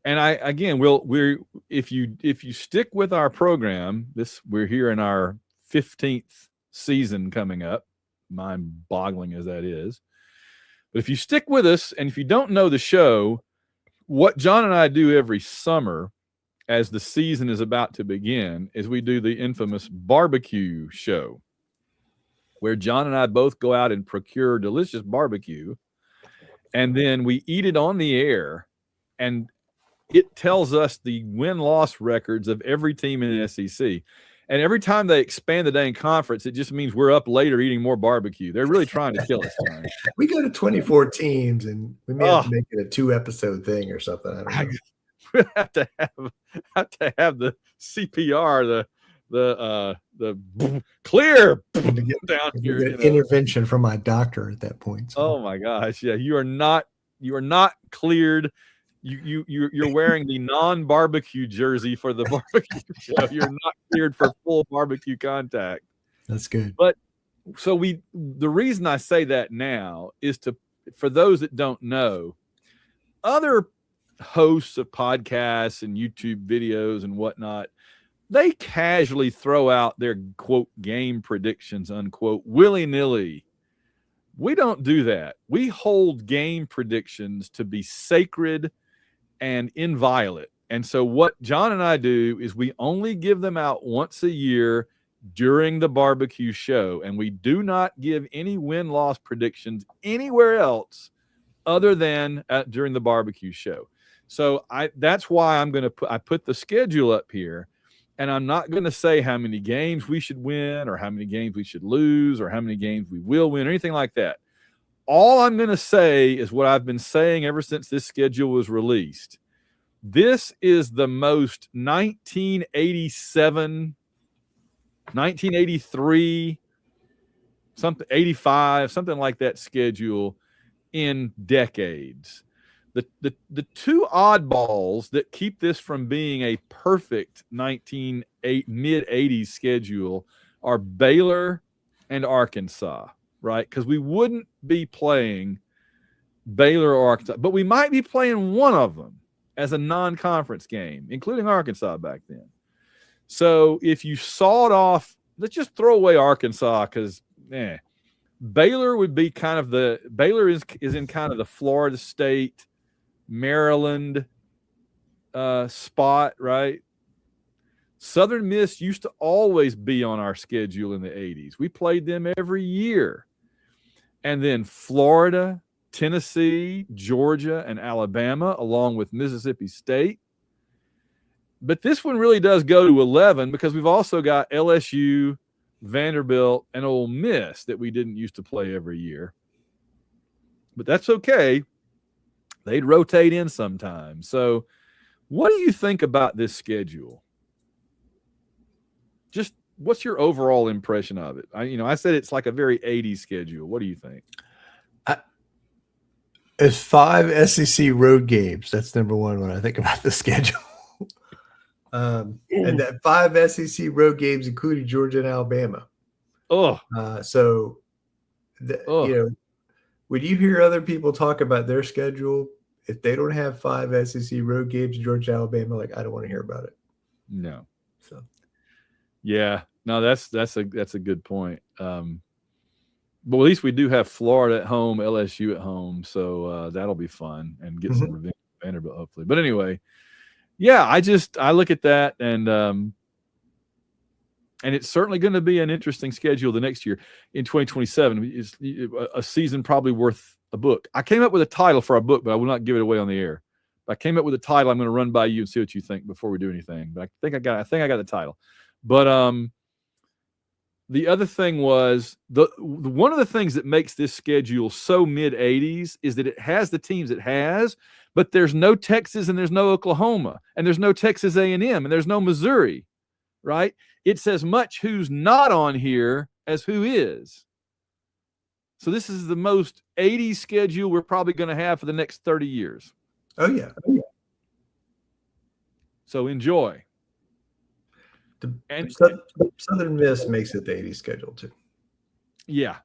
if you stick with our program, we're here in our 15th season coming up, mind-boggling as that is. But if you stick with us, and if you don't know the show, what John and I do every summer as the season is about to begin is we do the infamous barbecue show, where John and I both go out and procure delicious barbecue, and then we eat it on the air, and it tells us the win-loss records of every team in the SEC. And every time they expand the dang conference, it just means we're up later eating more barbecue. They're really trying to kill us, John. We go to 24 teams, and we may have to make it a 2-episode thing or something. I don't know. We have to have the CPR, the clear down here. Intervention from my doctor at that point. So. Oh my gosh, yeah, you are not cleared. You're wearing the non-barbecue jersey for the barbecue show. You're not cleared for full barbecue contact. That's good. But so the reason I say that now is for those that don't know, other hosts of podcasts and YouTube videos and whatnot, they casually throw out their quote game predictions unquote willy-nilly. We don't do that. We hold game predictions to be sacred and inviolate. And so what John and I do is we only give them out once a year during the barbecue show, and we do not give any win-loss predictions anywhere else other than during the barbecue show. So that's why I put the schedule up here, and I'm not going to say how many games we should win or how many games we should lose or how many games we will win or anything like that. All I'm going to say is what I've been saying ever since this schedule was released. This is the most 1987, 1983, something 85, something like that schedule in decades. The two oddballs that keep this from being a perfect mid-80s schedule are Baylor and Arkansas, right? Because we wouldn't be playing Baylor or Arkansas, but we might be playing one of them as a non-conference game, including Arkansas back then. So if you sawed off, let's just throw away Arkansas because Baylor would be kind of Baylor is in kind of the Florida State, Maryland spot, right? Southern Miss used to always be on our schedule in the 80s. We played them every year. And then Florida, Tennessee, Georgia, and Alabama, along with Mississippi State. But this one really does go to 11 because we've also got LSU, Vanderbilt, and Ole Miss that we didn't used to play every year. But that's okay. They'd rotate in sometimes. So what do you think about this schedule? Just what's your overall impression of it? I said it's like a very 80s schedule. What do you think? It's 5 SEC road games. That's number one when I think about the schedule. And that 5 SEC road games, including Georgia and Alabama. So when you hear other people talk about their schedule, if they don't have 5 SEC road games, Georgia, Alabama, like I don't want to hear about it. No. So, yeah, no, that's a good point. But at least we do have Florida at home, LSU at home, so that'll be fun and get some revenge on Vanderbilt hopefully. But anyway, yeah, I look at that and it's certainly going to be an interesting schedule the next year in 2027. It's a season probably worth a book. I came up with a title for our book, but I will not give it away on the air. I came up with a title. I'm going to run by you and see what you think before we do anything. But I think I got the title. But the other thing was one of the things that makes this schedule so mid-80s is that it has the teams it has, but there's no Texas and there's no Oklahoma and there's no Texas A&M and there's no Missouri, right? It's as much who's not on here as who is. So this is the most 80s schedule we're probably going to have for the next 30 years. Oh, yeah. So enjoy. Southern Miss makes it the 80s schedule, too. Yeah.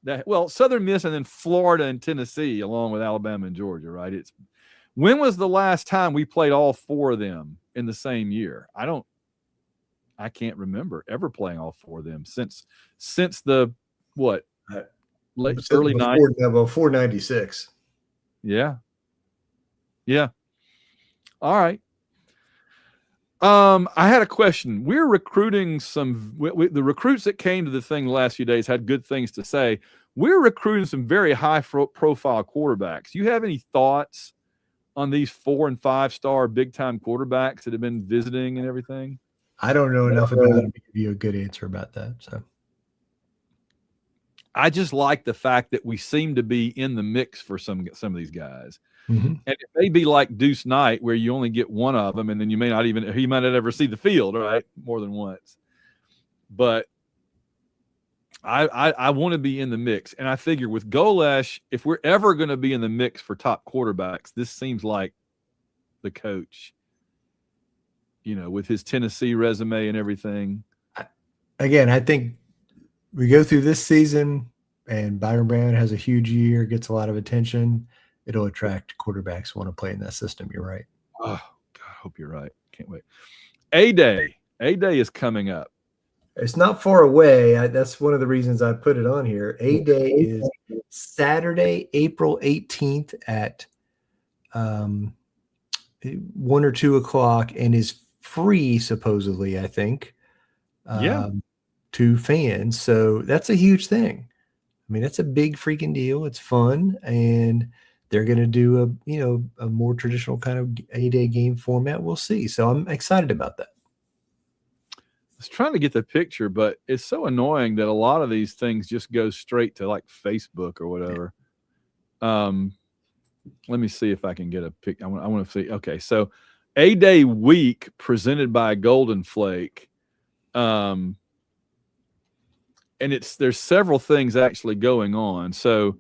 Southern Miss and then Florida and Tennessee, along with Alabama and Georgia, right? When was the last time we played all four of them in the same year? I can't remember ever playing all four of them since the what? Early 90s. Before 96. Yeah. All right. I had a question. We're recruiting the recruits that came to the thing the last few days had good things to say. We're recruiting some very high profile quarterbacks. You have any thoughts on these 4- and 5-star big time quarterbacks that have been visiting and everything? I don't know enough about it to give you a good answer about that. So I just like the fact that we seem to be in the mix for some of these guys. And it may be like Deuce Knight, where you only get one of them, and then he might not ever see the field, right? More than once. But I want to be in the mix, and I figure with Golesh, if we're ever going to be in the mix for top quarterbacks, this seems like the coach. With his Tennessee resume and everything. Again, I think we go through this season, and Byron Brown has a huge year, gets a lot of attention. It'll attract quarterbacks who want to play in that system. You're right. Oh, God, I hope you're right. Can't wait. A-Day is coming up. It's not far away. That's one of the reasons I put it on here. A-Day is Saturday, April 18th at 1 or 2 o'clock and is free, supposedly, I think, to fans. So that's a huge thing. I mean, that's a big freaking deal. It's fun. And they're going to do a more traditional kind of 8-day game format. We'll see. So I'm excited about that. I was trying to get the picture, but it's so annoying that a lot of these things just go straight to like Facebook or whatever. Let me see if I can get a pic. I want to see. Okay, so A-Day week presented by Golden Flake. And there's several things actually going on. So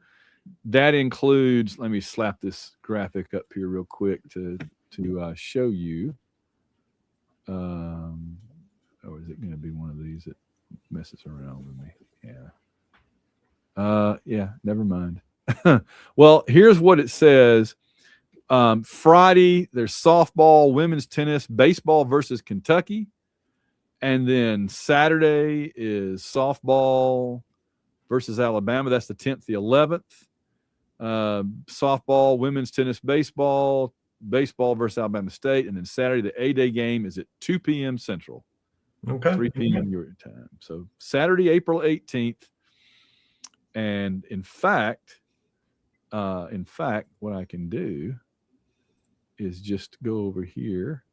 that includes, let me slap this graphic up here real quick to show you. Or is it going to be one of these that messes around with me? Yeah. Yeah, never mind. Well, here's what it says. Friday, there's softball, women's tennis, baseball versus Kentucky. And then Saturday is softball versus Alabama. That's the 10th, the 11th. Softball, women's tennis, baseball versus Alabama State. And then Saturday, the A-Day game is at 2 p.m. Central. Okay. 3 p.m. your time. So Saturday, April 18th. And in fact, what I can do is just go over here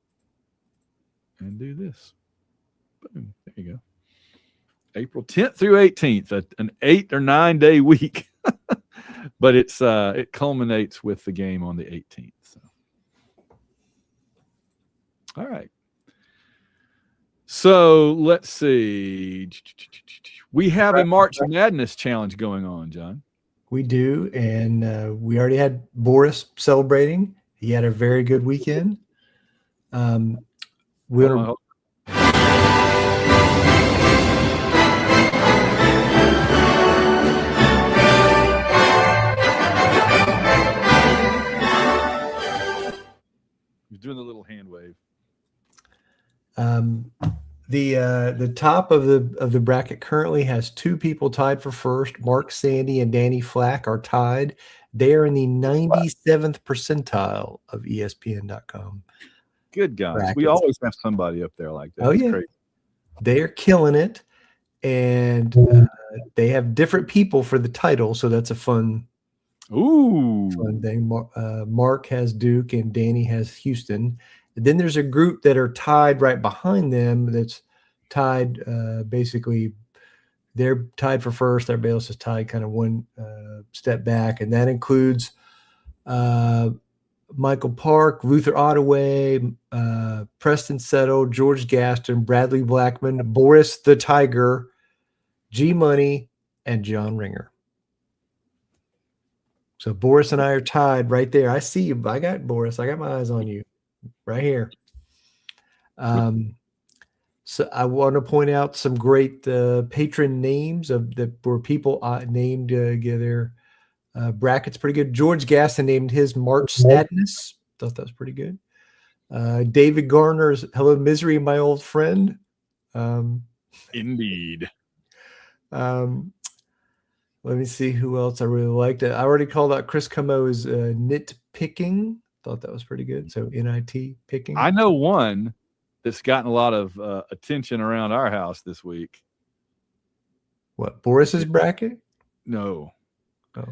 and do this. Boom. There you go. April 10th through 18th, an 8 or 9 day week. But it culminates with the game on the 18th. So. All right. So let's see. We have a March Madness challenge going on, John. We do, and we already had Boris celebrating. He had a very good weekend. We're He's doing the little hand wave. The top of the bracket currently has 2 people tied for first. Mark Sandy and Danny Flack are tied. They are in the 97th percentile of ESPN.com. Good guys. Brackets. We always have somebody up there like that. Oh, it's yeah. Crazy. They are killing it. And they have different people for the title, so that's a fun thing. Mark has Duke and Danny has Houston. And then there's a group that are tied right behind them that's tied basically they're tied for first. Everybody else is tied kind of one step back, and that includes Michael Park, Luther Ottaway, Preston Settle, George Gaston, Bradley Blackman, Boris the Tiger, G Money, and John Ringer. So Boris and I are tied right there. I see you. I got Boris. I got my eyes on you right here. So I want to point out some great patron names that were people named their brackets pretty good. George Gaston named his March Sadness. Thought that was pretty good. David Garner's Hello Misery, My Old Friend. Indeed. Let me see who else I really liked. I already called out Chris Como's Nitpicking. Thought that was pretty good. So NIT picking. I know one that's gotten a lot of attention around our house this week. What, Boris's bracket? No. Oh.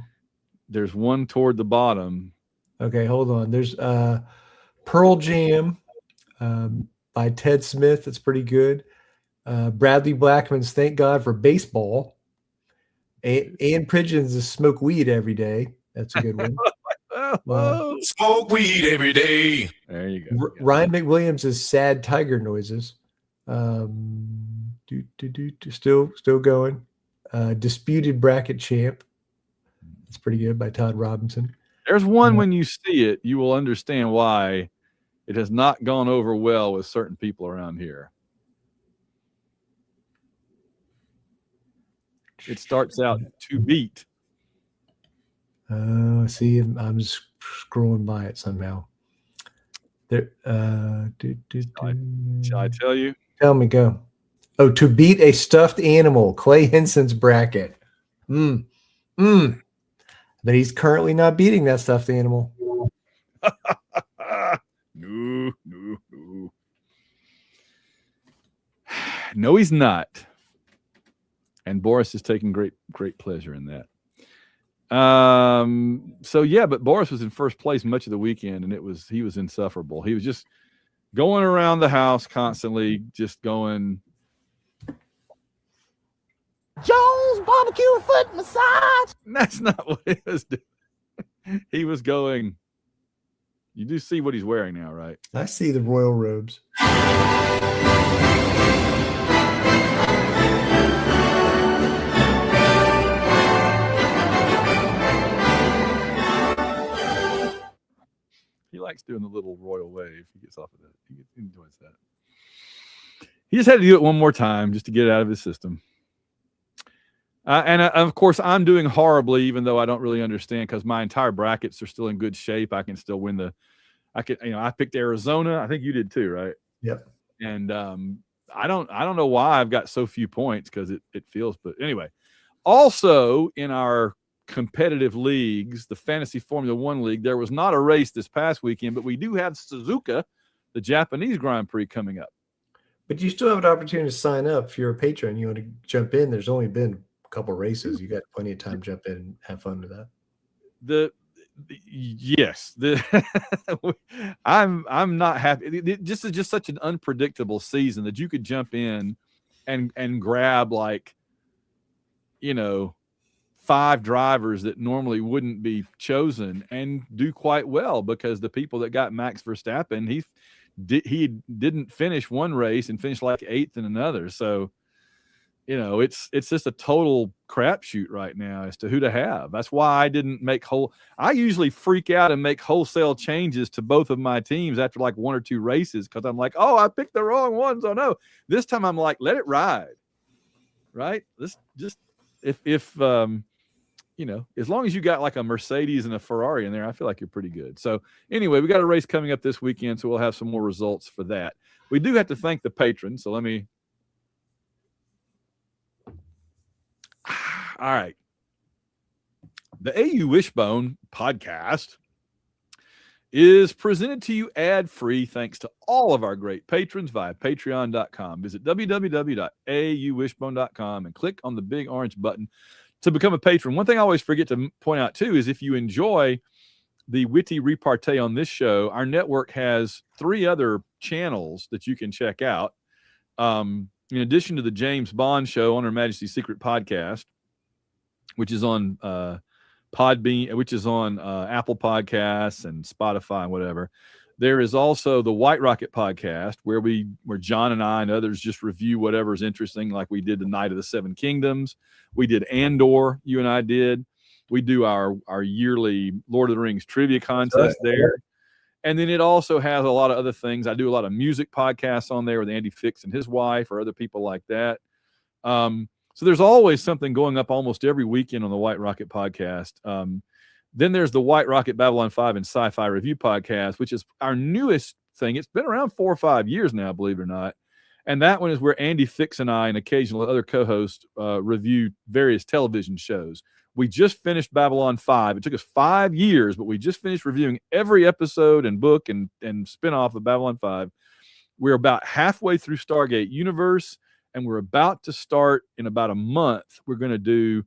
There's one toward the bottom. Okay, hold on. There's Pearl Jam by Ted Smith. That's pretty good. Bradley Blackman's Thank God for Baseball. Ian Pridgeon's is Smoke Weed Every Day. That's a good one. Smoke weed every day. There you go. Ryan McWilliams is Sad Tiger Noises. Still going. Disputed Bracket Champ. It's pretty good by Todd Robinson. There's one when you see it, you will understand why it has not gone over well with certain people around here. It starts out to beat. See, I'm just scrolling by it somehow. There. Shall I tell you? Tell me, go. Oh, to beat a stuffed animal, Clay Henson's bracket. But he's currently not beating that stuffed animal. No. No, he's not. And Boris is taking great pleasure in that. So yeah, but Boris was in first place much of the weekend, and he was insufferable. He was just going around the house constantly, just going, Jones barbecue foot massage. That's not what he was doing. He was going, you do see what he's wearing now, right? I see the royal robes. He likes doing the little royal wave. He gets off of that. He enjoys that. He just had to do it one more time just to get it out of his system. And of course, I'm doing horribly, even though I don't really understand, because my entire brackets are still in good shape. I can still win I picked Arizona. I think you did too, right? Yep. And I don't know why I've got so few points, because it feels. But anyway, also in our competitive leagues, the Fantasy Formula One League, there was not a race this past weekend, but we do have Suzuka, the Japanese Grand Prix, coming up. But you still have an opportunity to sign up if you're a patron. You want to jump in. There's only been a couple races. You got plenty of time to jump in and have fun with that. Yes, I'm not happy. This is just such an unpredictable season that you could jump in and grab, like, 5 drivers that normally wouldn't be chosen and do quite well, because the people that got Max Verstappen, he didn't finish one race and finished like 8th in another. So, it's just a total crapshoot right now as to who to have. That's why I didn't make I usually freak out and make wholesale changes to both of my teams after like 1 or 2 races, because I'm like, oh, I picked the wrong ones. Oh no. This time I'm like, let it ride. Right? This just if as long as you got like a Mercedes and a Ferrari in there, I feel like you're pretty good. So anyway, we got a race coming up this weekend, so we'll have some more results for that. We do have to thank the patrons. So let me. All right. The AU Wishbone podcast is presented to you ad-free thanks to all of our great patrons via patreon.com. Visit www.auwishbone.com and click on the big orange button to become a patron. One thing I always forget to point out, too, is if you enjoy the witty repartee on this show, our network has 3 other channels that you can check out. In addition to the James Bond Show on Her Majesty's Secret Podcast, which is on Podbean, which is on Apple Podcasts and Spotify and whatever. There is also the White Rocket podcast, where John and I and others just review whatever's interesting, like we did the Night of the Seven Kingdoms. We did Andor, you and I did. We do our yearly Lord of the Rings trivia contest there. And then it also has a lot of other things. I do a lot of music podcasts on there with Andy Fix and his wife, or other people like that. So there's always something going up almost every weekend on the White Rocket podcast. Then there's the White Rocket Babylon 5 and Sci-Fi Review podcast, which is our newest thing. It's been around 4 or 5 years now, believe it or not. And that one is where Andy Fix and I and occasional other co-hosts review various television shows. We just finished Babylon 5. It took us 5 years, but we just finished reviewing every episode and book and spinoff of Babylon 5. We're about halfway through Stargate Universe, and we're about to start in about a month. We're going to do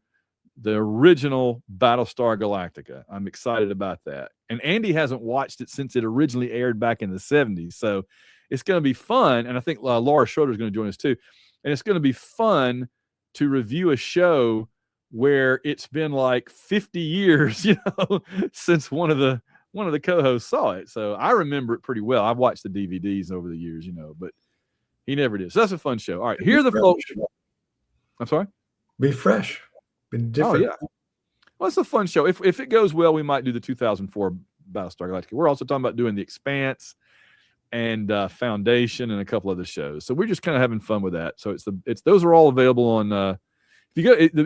the original Battlestar Galactica. I'm excited about that. And Andy hasn't watched it since it originally aired back in the 70s. So it's going to be fun. And I think Laura Schroeder is going to join us too. And it's going to be fun to review a show where it's been like 50 years, since one of the co-hosts saw it. So I remember it pretty well. I've watched the DVDs over the years, but he never did. So that's a fun show. All right, here are the folks. I'm sorry? Be fresh. Be different. Oh, yeah. Well, it's a fun show. If it goes well, we might do the 2004 Battlestar Galactica. We're also talking about doing The Expanse and Foundation and a couple other shows. So we're just kind of having fun with that. So those are all available on the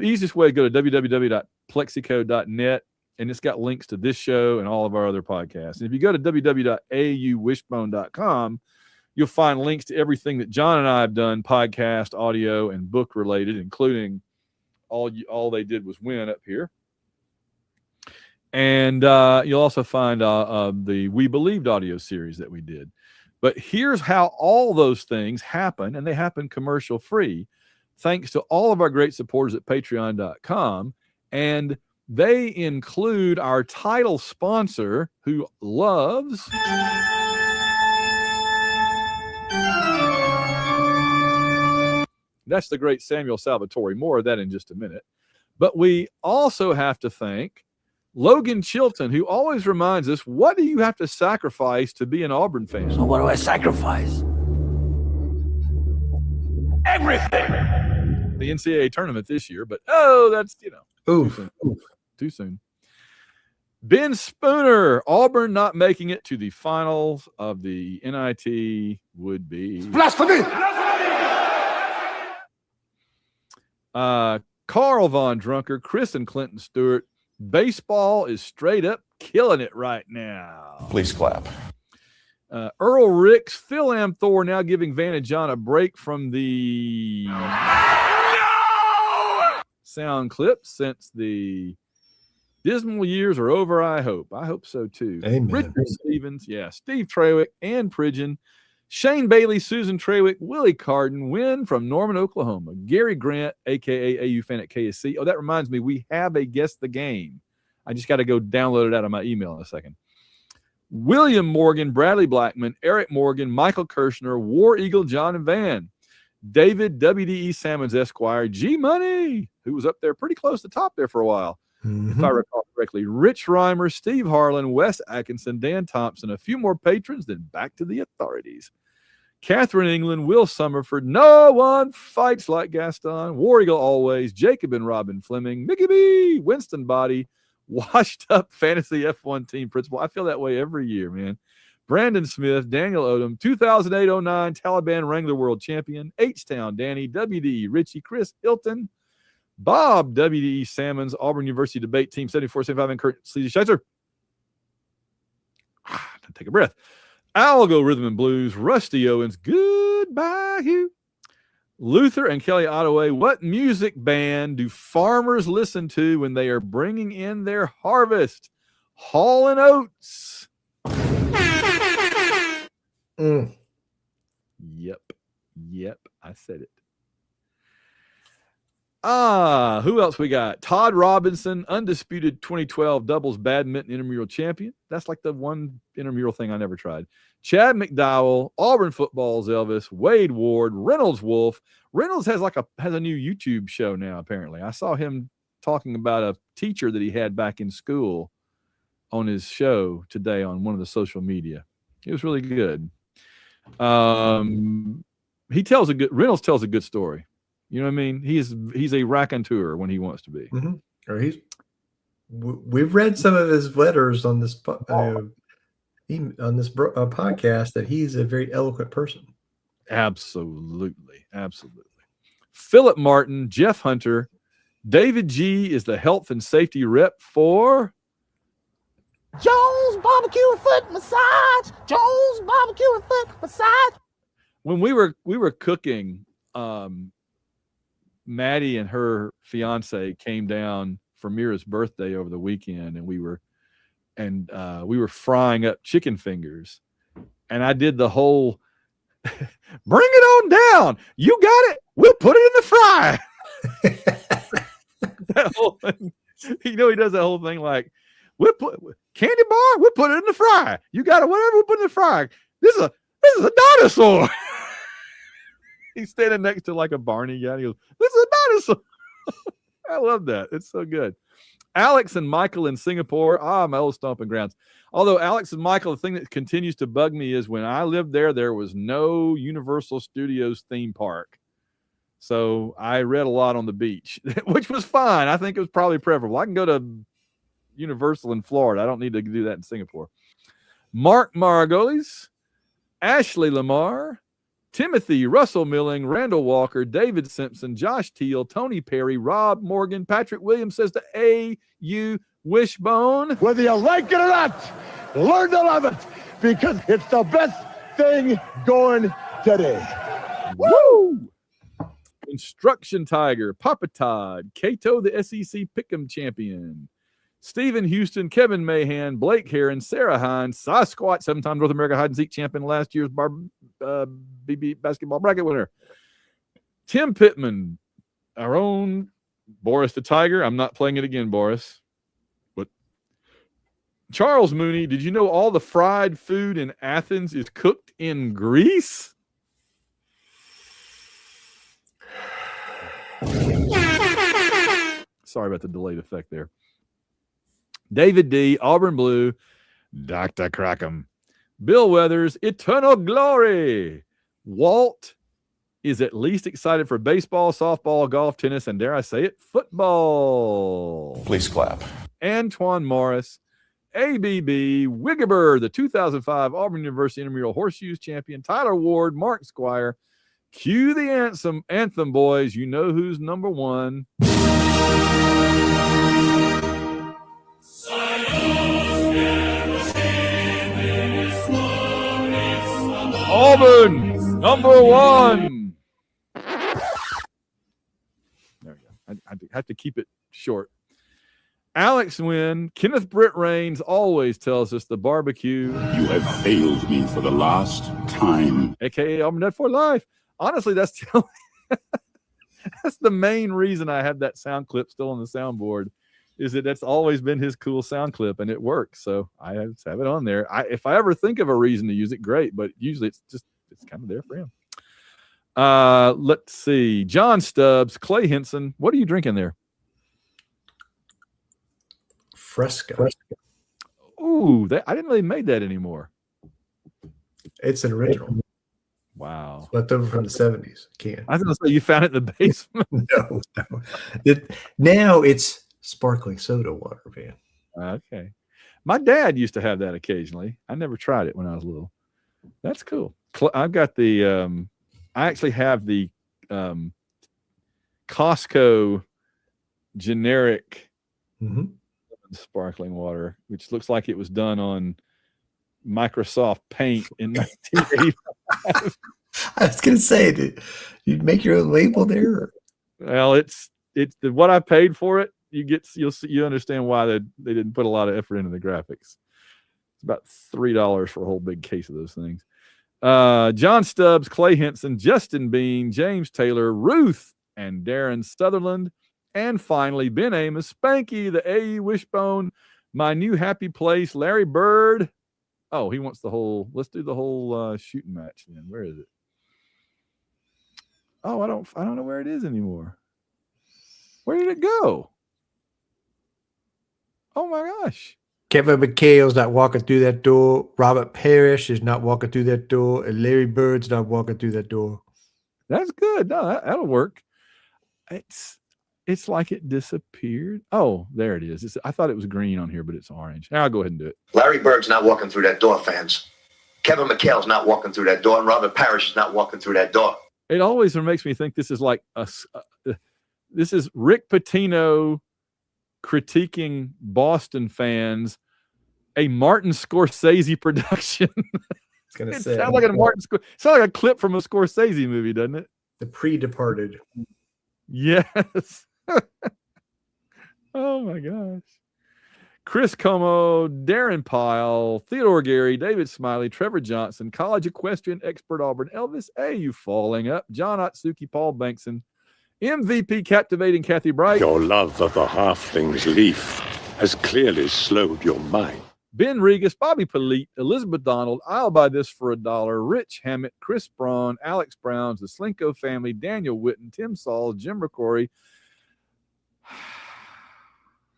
easiest way to go to www.plexico.net, and it's got links to this show and all of our other podcasts. And if you go to www.auwishbone.com, you'll find links to everything that John and I have done, podcast, audio, and book related, including all they did was win up here. And you'll also find the We Believed audio series that we did. But here's how all those things happen, and they happen commercial free, thanks to all of our great supporters at patreon.com. And They include our title sponsor who loves that's the great Samuel Salvatore. More of that in just a minute. But we also have to thank Logan Chilton, who always reminds us, what do you have to sacrifice to be an Auburn fan? So what do I sacrifice? Everything. The NCAA tournament this year, but that's, too soon. Ben Spooner, Auburn not making it to the finals of the NIT would be Blasphemy! Carl Von Drunker, Chris and Clinton Stewart. Baseball is straight up killing it right now. Please clap. Earl Ricks, Phil Amthor now giving Vanna John a break from the sound clips since the dismal years are over, I hope. I hope so, too. Amen. Richard Stevens, Steve Trawick, Ann Pridgeon, Shane Bailey, Susan Trawick, Willie Carden, Wynn from Norman, Oklahoma, Gary Grant, a.k.a. AU fan at KSC. Oh, that reminds me, we have a Guess the Game. I just got to go download it out of my email in a second. William Morgan, Bradley Blackman, Eric Morgan, Michael Kirshner, War Eagle, John and Van, David WDE Salmons Esquire, G Money, who was up there pretty close to the top there for a while, if I recall correctly, Rich Reimer, Steve Harlan, Wes Atkinson, Dan Thompson, a few more patrons, then back to the authorities. Catherine England, Will Summerford, no one fights like Gaston, War Eagle always, Jacob and Robin Fleming, Mickey B, Winston Body, washed up fantasy F1 team principal. I feel that way every year, man. Brandon Smith, Daniel Odom, 2008-09 Taliban Wrangler World Champion, H-Town Danny, WDE Richie, Chris Hilton, Bob, WDE Salmons, Auburn University Debate Team 74-75, and Kurt Sleazy Schweitzer. Take a breath. Algo Rhythm and Blues, Rusty Owens, goodbye, Hugh. Luther and Kelly Ottaway, what music band do farmers listen to when they are bringing in their harvest? Hall and Oates. Yep, I said it. Who else we got? Todd Robinson, undisputed 2012 doubles badminton intramural champion. That's like the one intramural thing I never tried. Chad McDowell, Auburn football's Elvis, Wade Ward, Reynolds Wolf. Reynolds has a new YouTube show now, apparently. I saw him talking about a teacher that he had back in school on his show today on one of the social media. It was really good. Reynolds tells a good story. You know what I mean? He's a raconteur when he wants to be. Or we've read some of his letters on this podcast that he's a very eloquent person. Absolutely. Philip Martin, Jeff Hunter, David G is the health and safety rep for Jones Barbecue and Foot Massage. Jones Barbecue and Foot Massage. When we were cooking, Maddie and her fiance came down for Mira's birthday over the weekend, and we were frying up chicken fingers, and I did the whole bring it on down. You got it. We'll put it in the fry. That whole thing. He does that whole thing like we'll put candy bar. We'll put it in the fry. You got it. Whatever. We'll put it in the fry. This is a dinosaur. He's standing next to like a Barney guy. He goes, this is a dinosaur. I love that. It's so good. Alex and Michael in Singapore. My old stomping grounds. Although Alex and Michael, the thing that continues to bug me is when I lived there was no Universal Studios theme park. So I read a lot on the beach, which was fine. I think it was probably preferable. I can go to Universal in Florida. I don't need to do that in Singapore. Mark Margolis, Ashley Lamar, Timothy, Russell Milling, Randall Walker, David Simpson, Josh Teal, Tony Perry, Rob Morgan, Patrick Williams says to AU Wishbone. Whether you like it or not, learn to love it because it's the best thing going today. Woo! Instruction Tiger, Papa Todd, Cato the SEC Pick'em champion, Stephen Houston, Kevin Mahan, Blake Heron, Sarah Hines, Sasquatch, 7-time North America hide and seek champion, last year's BB basketball bracket winner, Tim Pittman, our own Boris the Tiger. I'm not playing it again, Boris. Charles Mooney, did you know all the fried food in Athens is cooked in Greece? Sorry about the delayed effect there. David D, Auburn Blue, Dr. Crackham, Bill Weathers, Eternal Glory. Walt is at least excited for baseball, softball, golf, tennis, and dare I say it, football. Please clap. Antoine Morris, ABB, Wiggeber, the 2005 Auburn University Intramural Horseshoes champion, Tyler Ward, Mark Squire. Cue the anthem, boys. You know who's number one. Auburn, number one. There we go. I have to keep it short. Alex Wynn, Kenneth Britt Raines always tells us the barbecue. You have failed me for the last time. AKA Auburn Net for life. Honestly, that's the main reason I have that sound clip still on the soundboard, is that that's always been his cool sound clip, and it works. So I have it on there. If I ever think of a reason to use it, great. But usually it's kind of there for him. Let's see. John Stubbs, Clay Henson. What are you drinking there? Fresca. Ooh, I didn't know they made that anymore. It's an original. Wow. Left over from the 70s. I was going to say you found it in the basement. No. Now it's sparkling soda water, man. Okay. My dad used to have that occasionally. I never tried it when I was little. That's cool. I've got the I actually have the Costco generic sparkling water, which looks like it was done on Microsoft Paint in 1985. I was going to say, did you make your own label there? Well, it's what I paid for it. You understand why they didn't put a lot of effort into the graphics. It's about $3 for a whole big case of those things. John Stubbs, Clay Henson, Justin Bean, James Taylor, Ruth and Darren Sutherland, and finally Ben Amos, Spanky, the AU Wishbone, my new happy place, Larry Bird. Oh, he wants let's do the whole shooting match then. Where is it? Oh, I don't know where it is anymore. Where did it go? Oh my gosh. Kevin McHale's not walking through that door. Robert Parrish is not walking through that door. And Larry Bird's not walking through that door. That's good. No, that'll work. It's like it disappeared. Oh, there it is. I thought it was green on here, but it's orange. Now I'll go ahead and do it. Larry Bird's not walking through that door, fans. Kevin McHale's not walking through that door, and Robert Parrish is not walking through that door. It always makes me think this is like this is Rick Pitino critiquing Boston fans, a Martin Scorsese production. It sounds like sounds like a clip from a Scorsese movie, doesn't it? The Pre-Departed. Yes. Oh my gosh. Chris Como, Darren Pyle, Theodore Gary, David Smiley, Trevor Johnson, college equestrian expert Auburn, Elvis AU Falling Up, John Otsuki, Paul Bankson, MVP captivating Kathy Bright. Your love of the halfling's leaf has clearly slowed your mind. Ben Regas, Bobby Polite, Elizabeth Donald, I'll buy this for $1, Rich Hammett, Chris Braun, Alex Browns, the Slinko family, Daniel Witten, Tim Saul, Jim McCory.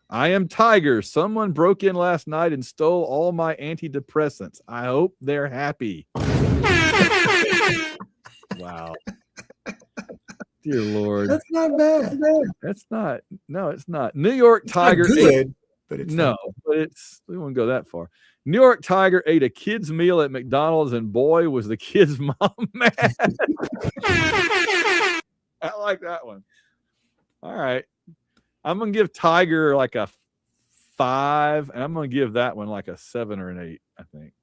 I am Tiger. Someone broke in last night and stole all my antidepressants. I hope they're happy. Wow. Dear Lord. That's not bad. That's not. No, it's not. New York Tiger. It's not good, but it's no, but it's, we won't go that far. New York Tiger ate a kid's meal at McDonald's, and boy, was the kid's mom mad. I like that one. All right. I'm going to give Tiger like a 5, and I'm going to give that one like a 7 or an 8, I think.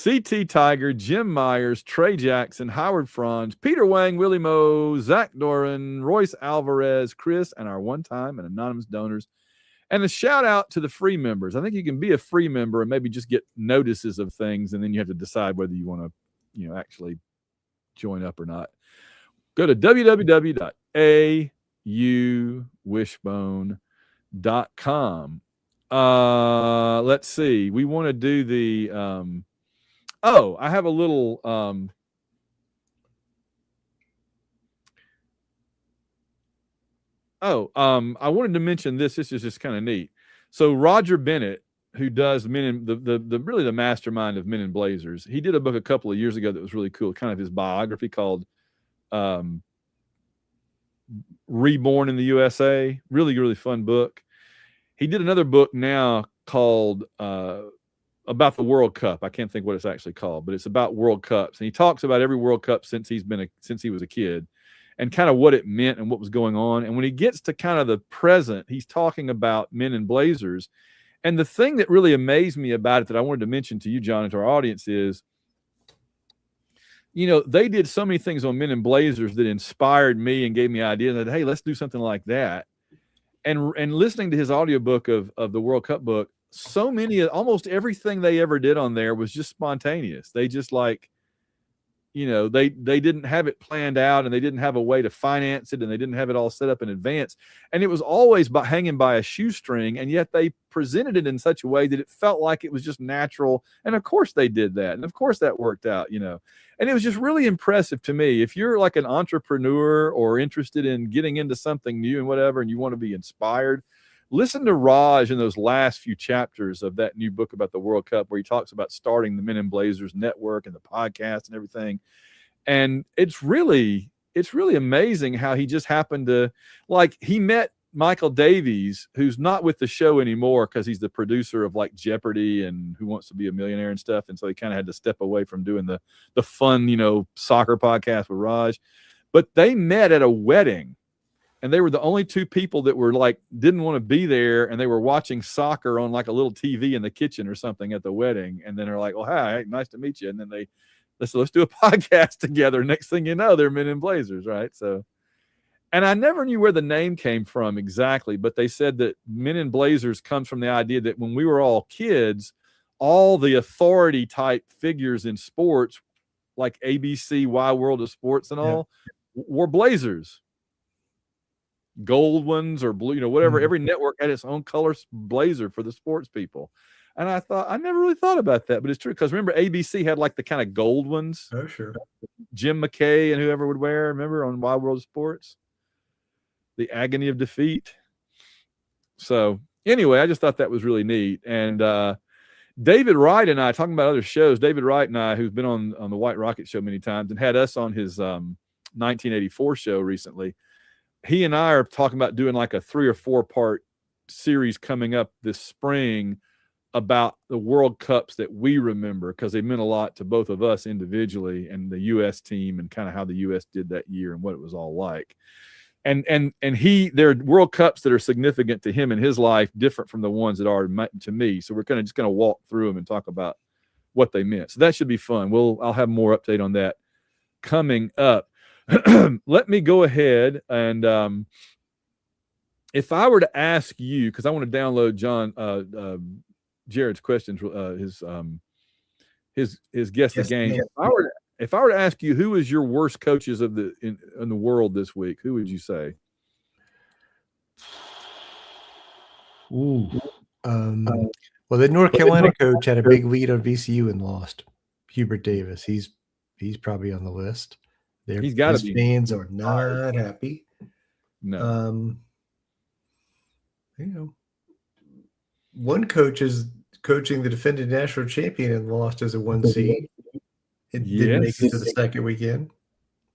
CT Tiger, Jim Myers, Trey Jackson, Howard Franz, Peter Wang, Willie Moe, Zach Doran, Royce Alvarez, Chris, and our one-time and anonymous donors. And a shout out to the free members. I think you can be a free member and maybe just get notices of things, and then you have to decide whether you want to, actually join up or not. Go to www.awishbone.com. Let's see. We want to do the I have a little I wanted to mention this. This is just kind of neat. So Roger Bennett, who does Men in the really the mastermind of Men in Blazers, he did a book a couple of years ago that was really cool, kind of his biography called Reborn in the USA. Really, really fun book. He did another book now called about the World Cup. I can't think what it's actually called, but it's about World Cups. And he talks about every World Cup since he was a kid and kind of what it meant and what was going on. And when he gets to kind of the present, he's talking about Men in Blazers. And the thing that really amazed me about it that I wanted to mention to you, John, and to our audience is, you know, they did so many things on Men in Blazers that inspired me and gave me ideas that, hey, let's do something like that. And listening to his audiobook of the World Cup book, almost everything they ever did on there was just spontaneous. They just they didn't have it planned out, and they didn't have a way to finance it, and they didn't have it all set up in advance. And it was always hanging by a shoestring, and yet they presented it in such a way that it felt like it was just natural. And of course they did that. And of course that worked out, And it was just really impressive to me. If you're like an entrepreneur or interested in getting into something new and whatever, and you want to be inspired, listen to Raj in those last few chapters of that new book about the World Cup, where he talks about starting the Men in Blazers network and the podcast and everything. And it's really amazing how he just happened to, he met Michael Davies, who's not with the show anymore because he's the producer of like Jeopardy and Who Wants to Be a Millionaire and stuff. And so he kind of had to step away from doing the fun, soccer podcast with Raj. But they met at a wedding. And they were the only two people that were didn't want to be there, and they were watching soccer on like a little TV in the kitchen or something at the wedding. And then they're like, "Well, hi, nice to meet you." And then let's do a podcast together. Next thing you know, they're Men in Blazers, right? So, and I never knew where the name came from exactly, but they said that Men in Blazers comes from the idea that when we were all kids, all the authority type figures in sports, like ABC, Wide World of Sports, and all, were Blazers. Gold ones or blue, whatever. Mm-hmm. Every network had its own color blazer for the sports people. And I never really thought about that, but it's true. Because remember, ABC had like the kind of gold ones. Oh, sure. Jim McKay and whoever would wear, remember, on Wide World of Sports? The agony of defeat. So anyway, I just thought that was really neat. And David Wright and I, talking about other shows, David Wright and I, who's been on the White Rocket show many times and had us on his 1984 show recently, he and I are talking about doing like a 3 or 4 part series coming up this spring about the World Cups that we remember, because they meant a lot to both of us individually and the U.S. team, and kind of how the U.S. did that year and what it was all like. And there are World Cups that are significant to him in his life, different from the ones that are to me. So we're just going to walk through them and talk about what they meant. So that should be fun. I'll have more update on that coming up. Let me go ahead and if I were to ask you, because I want to download Jared's questions, his guess the game. If I were to ask you, who is your worst coaches in the world this week, who would you say? Ooh. Well, the North Carolina coach had a big lead on VCU and lost. Hubert Davis. He's probably on the list. He's got to be. Fans are not happy. No. One coach is coaching the defending national champion and lost as a 1 seed. It didn't make it to the second weekend.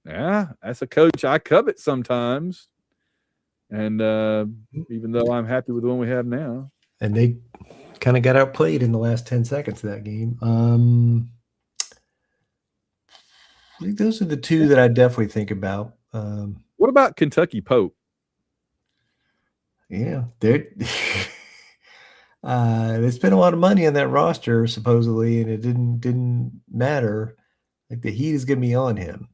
Yeah, that's a coach I covet sometimes. And even though I'm happy with the one we have now. And they kind of got outplayed in the last 10 seconds of that game. I think those are the two that I definitely think about. What about Kentucky Pope? Yeah, they spent a lot of money on that roster supposedly, and it didn't matter. Like, the heat is going to be on him.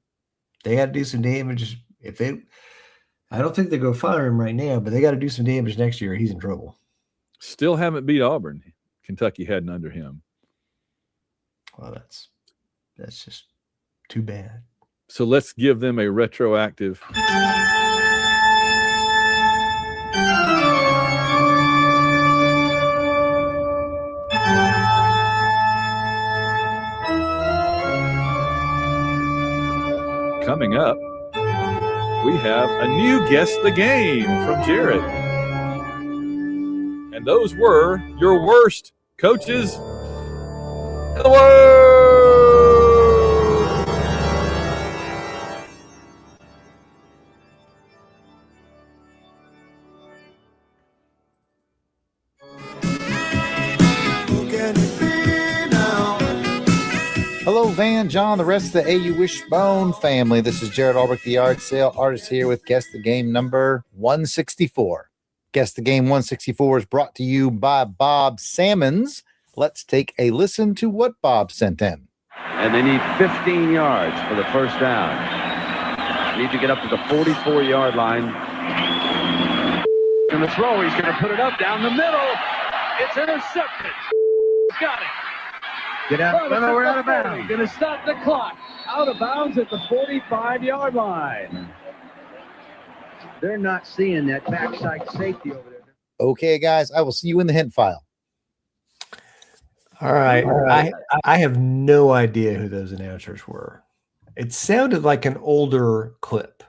They got to do some damage. I don't think they go fire him right now, but they got to do some damage next year. He's in trouble. Still haven't beat Auburn. Kentucky hadn't under him. Well, that's just too bad. So let's give them a retroactive. coming up, we have a new Guess the Game from Jared. And those were your worst coaches in the world. Hello, Van, John, the rest of the AU Wishbone family. This is Jared Albrecht, the yard sale artist, here with Guess the Game number 164. Guess the Game 164 is brought to you by Bob Salmons. Let's take a listen to what Bob sent in. And they need 15 yards for the first down. Need to get up to the 44-yard line. And the throw, he's going to put it up down the middle. It's intercepted. Got it. Get out. No, we're out of bounds. Going to stop the clock. Out of bounds at the 45-yard line. They're not seeing that backside safety over there. Okay, guys, I will see you in the hint file. All right. I have no idea who those announcers were. It sounded like an older clip.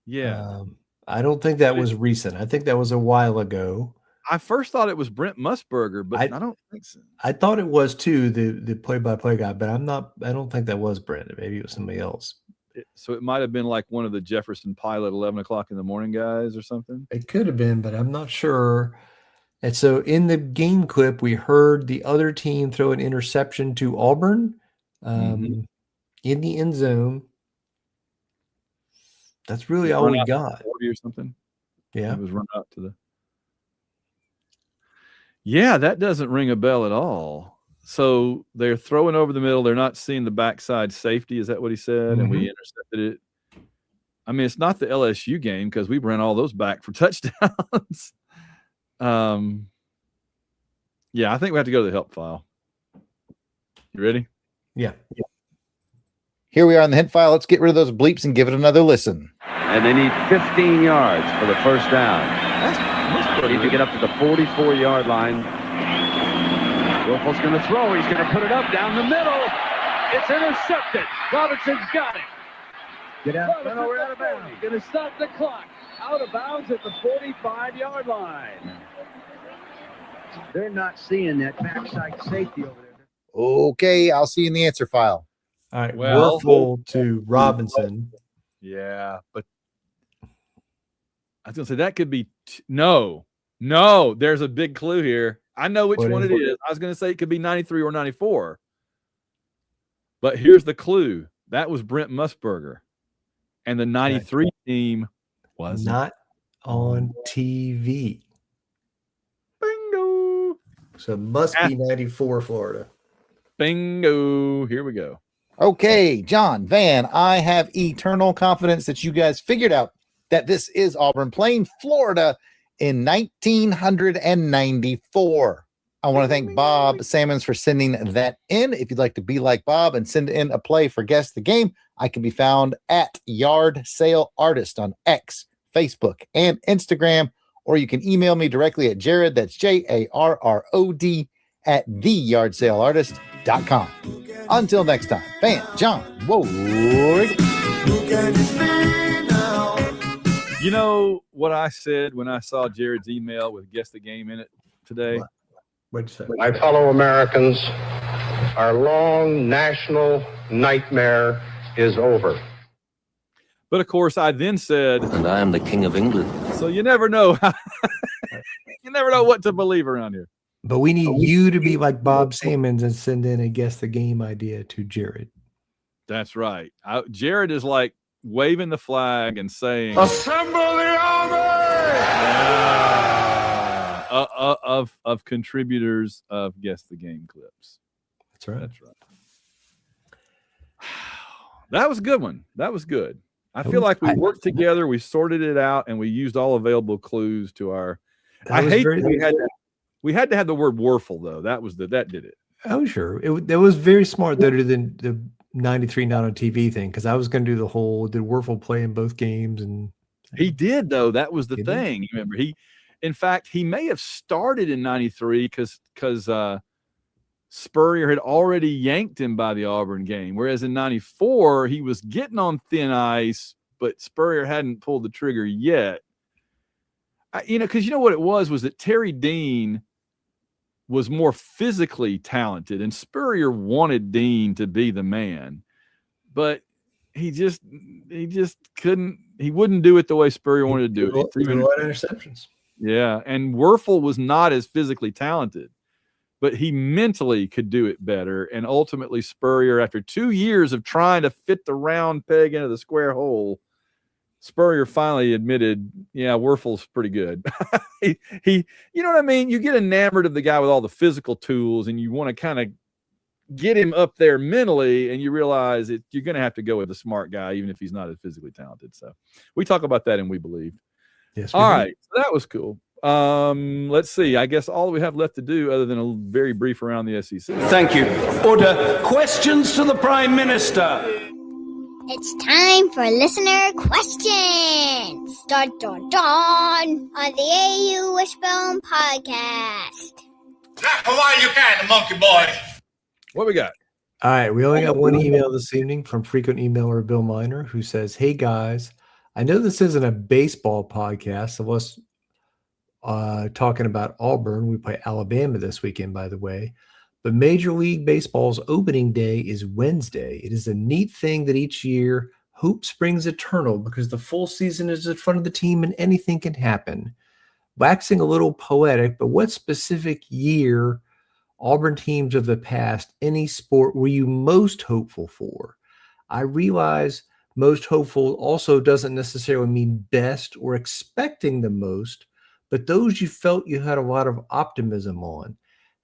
Yeah. I don't think that was recent. I think that was a while ago. I first thought it was Brent Musburger, but I don't think so. I thought it was too, the play-by-play guy, but I don't think that was Brent. Maybe it was somebody else. So it might have been like one of the Jefferson Pilot 11 o'clock in the morning guys or something. It could have been, but I'm not sure. And so in the game clip, we heard the other team throw an interception to Auburn in the end zone. That's really all we got. Or something. Yeah. It was run out to the. Yeah, that doesn't ring a bell at all. So they're throwing over the middle. They're not seeing the backside safety. Is that what he said? And we intercepted it. I mean, it's not the LSU game because we ran all those back for touchdowns. Yeah, I think we have to go to the help file. You ready? Yeah. Here we are in the hint file. Let's get rid of those bleeps and give it another listen. And they need 15 yards for the first down. They need to get up to the 44-yard line. Wilfel's going to throw. He's going to put it up down the middle. It's intercepted. Robinson's got it. Get out. No, we're out of bounds. Going to stop the clock. Out of bounds at the 45-yard line. They're not seeing that backside safety over there. Okay, I'll see you in the answer file. All right. Well, Werfel to Robinson. Yeah, but I was going to say that could be no. There's a big clue here. I know which one it is. I was going to say it could be 93 or 94. But here's the clue. That was Brent Musburger. And the 93 team was not on TV. Bingo. So it must be 94 Florida. Bingo. Here we go. Okay, John, Van, I have eternal confidence that you guys figured out that this is Auburn playing Florida in 1994. I want to thank Bob Salmons for sending that in. If you'd like to be like Bob and send in a play for Guess the Game, I can be found at Yard Sale Artist on X, Facebook, and Instagram, or you can email me directly at Jared, that's JARROD, at theyardsaleartist.com. Until next time, Van, John, Ward. You know what I said when I saw Jared's email with Guess the Game in it today? What'd you say? My fellow Americans, our long national nightmare is over. But of course, I then said, And I am the King of England. So you never know. You never know what to believe around here. But we need you to be like Bob Salmons and send in a Guess the Game idea to Jared. That's right. Jared is like waving the flag and saying, Assemble the army! Of contributors of Guess the Game clips. That's right. That's right. That was a good one. That was good. I feel like we worked together, we sorted it out, and we used all available clues to our. I hate that we had to have the word Werfel though. That did it. Oh sure, it was very smart though than the 93 not on TV thing, because I was going to do the whole did Werfel play in both games, and he did though. That was the thing. You remember in fact he may have started in 93 because Spurrier had already yanked him by the Auburn game, whereas in 94, he was getting on thin ice, but Spurrier hadn't pulled the trigger yet. Because you know what it was that Terry Dean was more physically talented, and Spurrier wanted Dean to be the man, but he just couldn't. He wouldn't do it the way Spurrier wanted to do it. Threw a lot of interceptions. Yeah, and Werfel was not as physically talented, but he mentally could do it better. And ultimately, Spurrier, after 2 years of trying to fit the round peg into the square hole, Spurrier finally admitted, yeah, Werfel's pretty good. he, you know what I mean? You get enamored of the guy with all the physical tools, and you want to kind of get him up there mentally, and you realize that you're going to have to go with a smart guy, even if he's not as physically talented. So we talk about that and We Believe. Yes. All right. So that was cool. Let's see. I guess all we have left to do, other than a very brief around the SEC. Thank you. Order. Questions to the Prime Minister. It's time for listener questions. Dun, dun, dun, on the AU Wishbone podcast. Not for while you can, monkey boy. What we got? All right. We only got one email this evening from frequent emailer Bill Miner, who says, "Hey guys, I know this isn't a baseball podcast of us talking about Auburn. We play Alabama this weekend, by the way. But Major League Baseball's opening day is Wednesday. It is a neat thing that each year hope springs eternal because the full season is in front of the team and anything can happen. Waxing a little poetic, but what specific year Auburn teams of the past, any sport, were you most hopeful for? I realize most hopeful also doesn't necessarily mean best or expecting the most, but those you felt you had a lot of optimism on.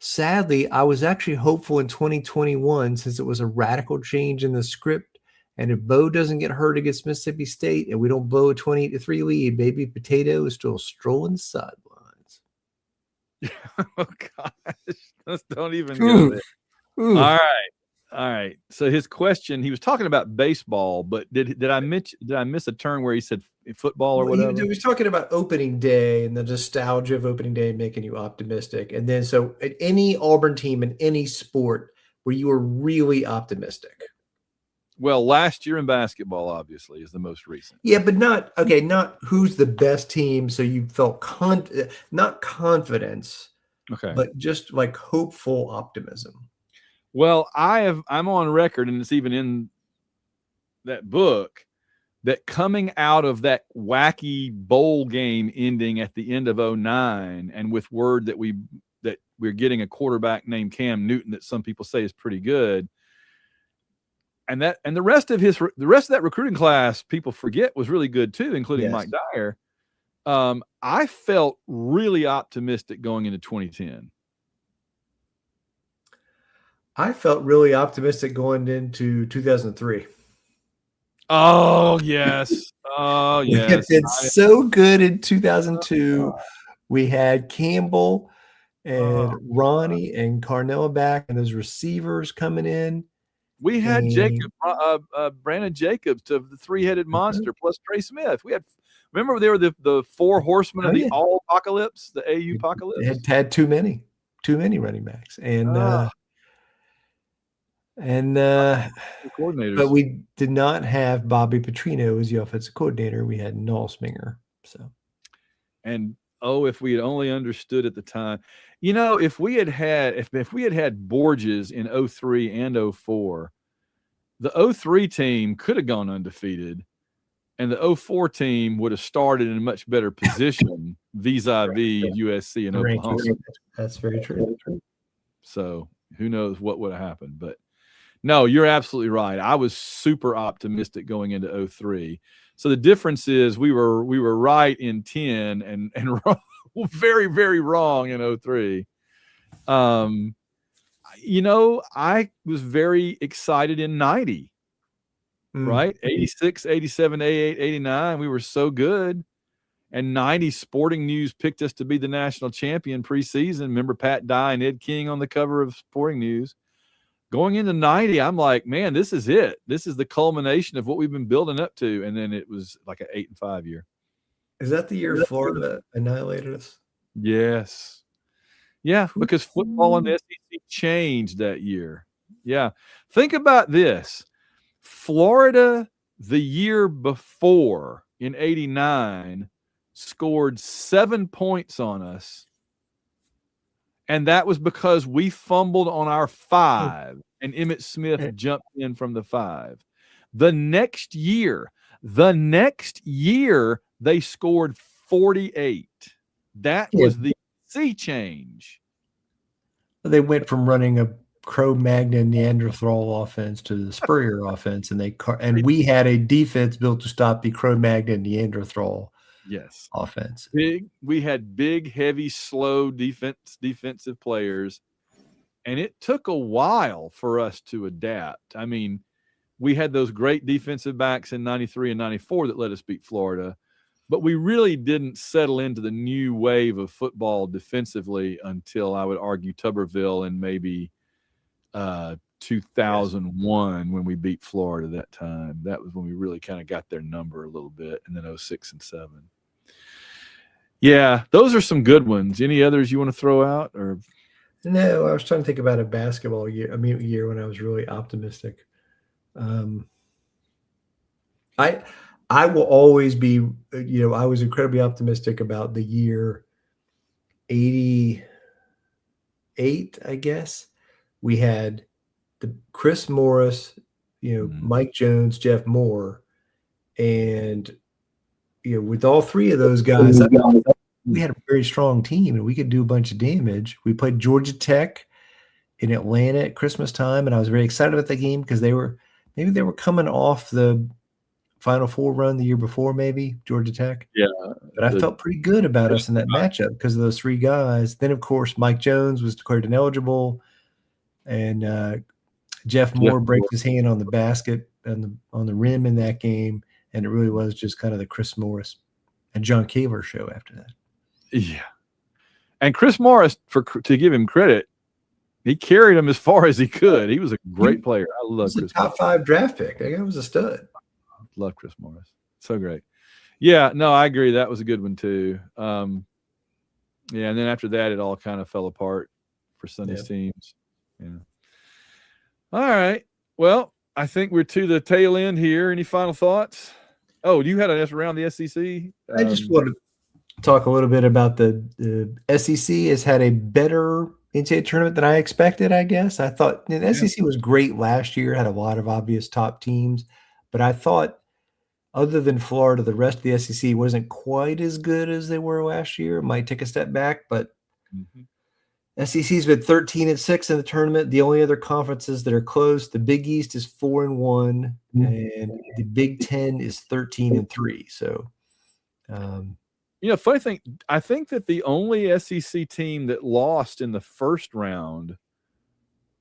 Sadly, I was actually hopeful in 2021 since it was a radical change in the script. And if Bo doesn't get hurt against Mississippi State and we don't blow a 28-3 lead, baby Potato is still strolling the sidelines." Oh, gosh. Don't even go there. All right. So his question, he was talking about baseball, but did I miss a turn where he said football or whatever? He was talking about opening day and the nostalgia of opening day making you optimistic. And then, so at any Auburn team in any sport where you were really optimistic. Well, last year in basketball, obviously, is the most recent. Yeah, but not who's the best team. So you felt not confidence, okay, but just like hopeful optimism. Well, I'm on record, and it's even in that book, that coming out of that wacky bowl game ending at the end of 2009, and with word that we're getting a quarterback named Cam Newton that some people say is pretty good, and the rest of that recruiting class people forget was really good too, including Mike Dyer. I felt really optimistic going into 2010. I felt really optimistic going into 2003. Oh, yes. Oh, yes. It's so good in 2002. We had Campbell and Ronnie and Carnell back, and those receivers coming in. We had Brandon Jacobs of the three-headed monster plus Trey Smith. Remember they were the four horsemen of the all apocalypse, the AU apocalypse? They had too many running backs. Coordinators. But we did not have Bobby Petrino as the offensive coordinator. We had Nolsminger. So, and if we had only understood at the time, if we had had Borges in 2003 and 2004, the 2003 team could have gone undefeated, and the 2004 team would have started in a much better position vis-a-vis USC and Oklahoma. That's very true. So who knows what would have happened, but. No, you're absolutely right. I was super optimistic going into 2003. So the difference is we were right in 10 and very, very wrong in 2003. I was very excited in 90, right? 86, 87, 88, 89. We were so good. And 90 Sporting News picked us to be the national champion preseason. Remember Pat Dye and Ed King on the cover of Sporting News? Going into 90, I'm like, man, this is it. This is the culmination of what we've been building up to. And then it was like an 8-5 year. Is that the year Florida annihilated us? Yes. Yeah, because football and the SEC changed that year. Yeah. Think about this. Florida, the year before in 89, scored 7 points on us. And that was because we fumbled on our 5 and Emmitt Smith jumped in from the 5. The next year, they scored 48. That was the sea change. They went from running a Cro-Magnon Neanderthal offense to the Spurrier offense, and we had a defense built to stop the Cro-Magnon Neanderthal offense. We had big, heavy, slow defensive players, and it took a while for us to adapt. I mean, we had those great defensive backs in 93 and 94 that let us beat Florida, but we really didn't settle into the new wave of football defensively until, I would argue, Tuberville and maybe 2001 when we beat Florida that time. That was when we really kind of got their number a little bit, and then 06 and 07. Yeah, those are some good ones. Any others you want to throw out? Or no, I was trying to think about a basketball year. Year when I was really optimistic. I will always be, I was incredibly optimistic about the year 88, I guess. We had the Chris Morris, Mike Jones, Jeff Moore, and with all three of those guys, we had a very strong team and we could do a bunch of damage. We played Georgia Tech in Atlanta at Christmas time, and I was very excited about the game because they were coming off the Final Four run the year before, maybe Georgia Tech. Yeah, but I felt pretty good about us in that matchup because of those three guys. Then, of course, Mike Jones was declared ineligible, and Jeff Moore breaks his hand on the basket and on the rim in that game, and it really was just kind of the Chris Morris and John Kaler show after that. Yeah, and Chris Morris, to give him credit, he carried him as far as he could. He was a great player. I love Chris. Top 5 draft pick. That guy was a stud. Love Chris Morris. So great. Yeah, no, I agree. That was a good one too. Yeah, and then after that, it all kind of fell apart for Sunday's teams. Yeah. All right. Well, I think we're to the tail end here. Any final thoughts? Oh, you had us around the SEC? I just want to talk a little bit about the SEC has had a better NCAA tournament than I expected, I guess. I thought the SEC was great last year, had a lot of obvious top teams, but I thought other than Florida, the rest of the SEC wasn't quite as good as they were last year. It might take a step back, but SEC's been 13-6 in the tournament. The only other conferences that are close, the Big East is 4-1, and the Big Ten is 13-3. So, funny thing, I think that the only SEC team that lost in the first round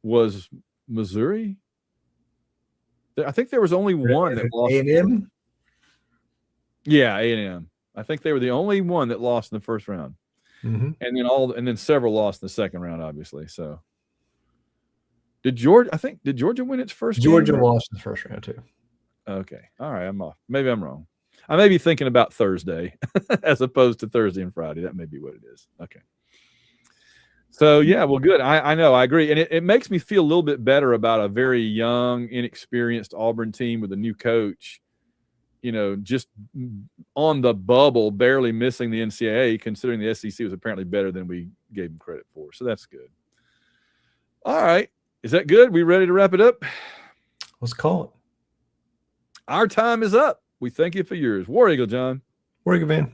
was Missouri. I think there was only one that lost. A&M? Yeah, A&M. I think they were the only one that lost in the first round, and then several lost in the second round. Obviously, so did Georgia win its first? Georgia lost in the first round too. Okay, all right, I'm off. Maybe I'm wrong. I may be thinking about Thursday as opposed to Thursday and Friday. That may be what it is. Okay. So yeah, well, good. I know, I agree, and it makes me feel a little bit better about a very young, inexperienced Auburn team with a new coach. Just on the bubble, barely missing the NCAA, considering the SEC was apparently better than we gave them credit for. So that's good. All right. Is that good? We ready to wrap it up? Let's call it. Our time is up. We thank you for yours. War Eagle, John. War Eagle, man.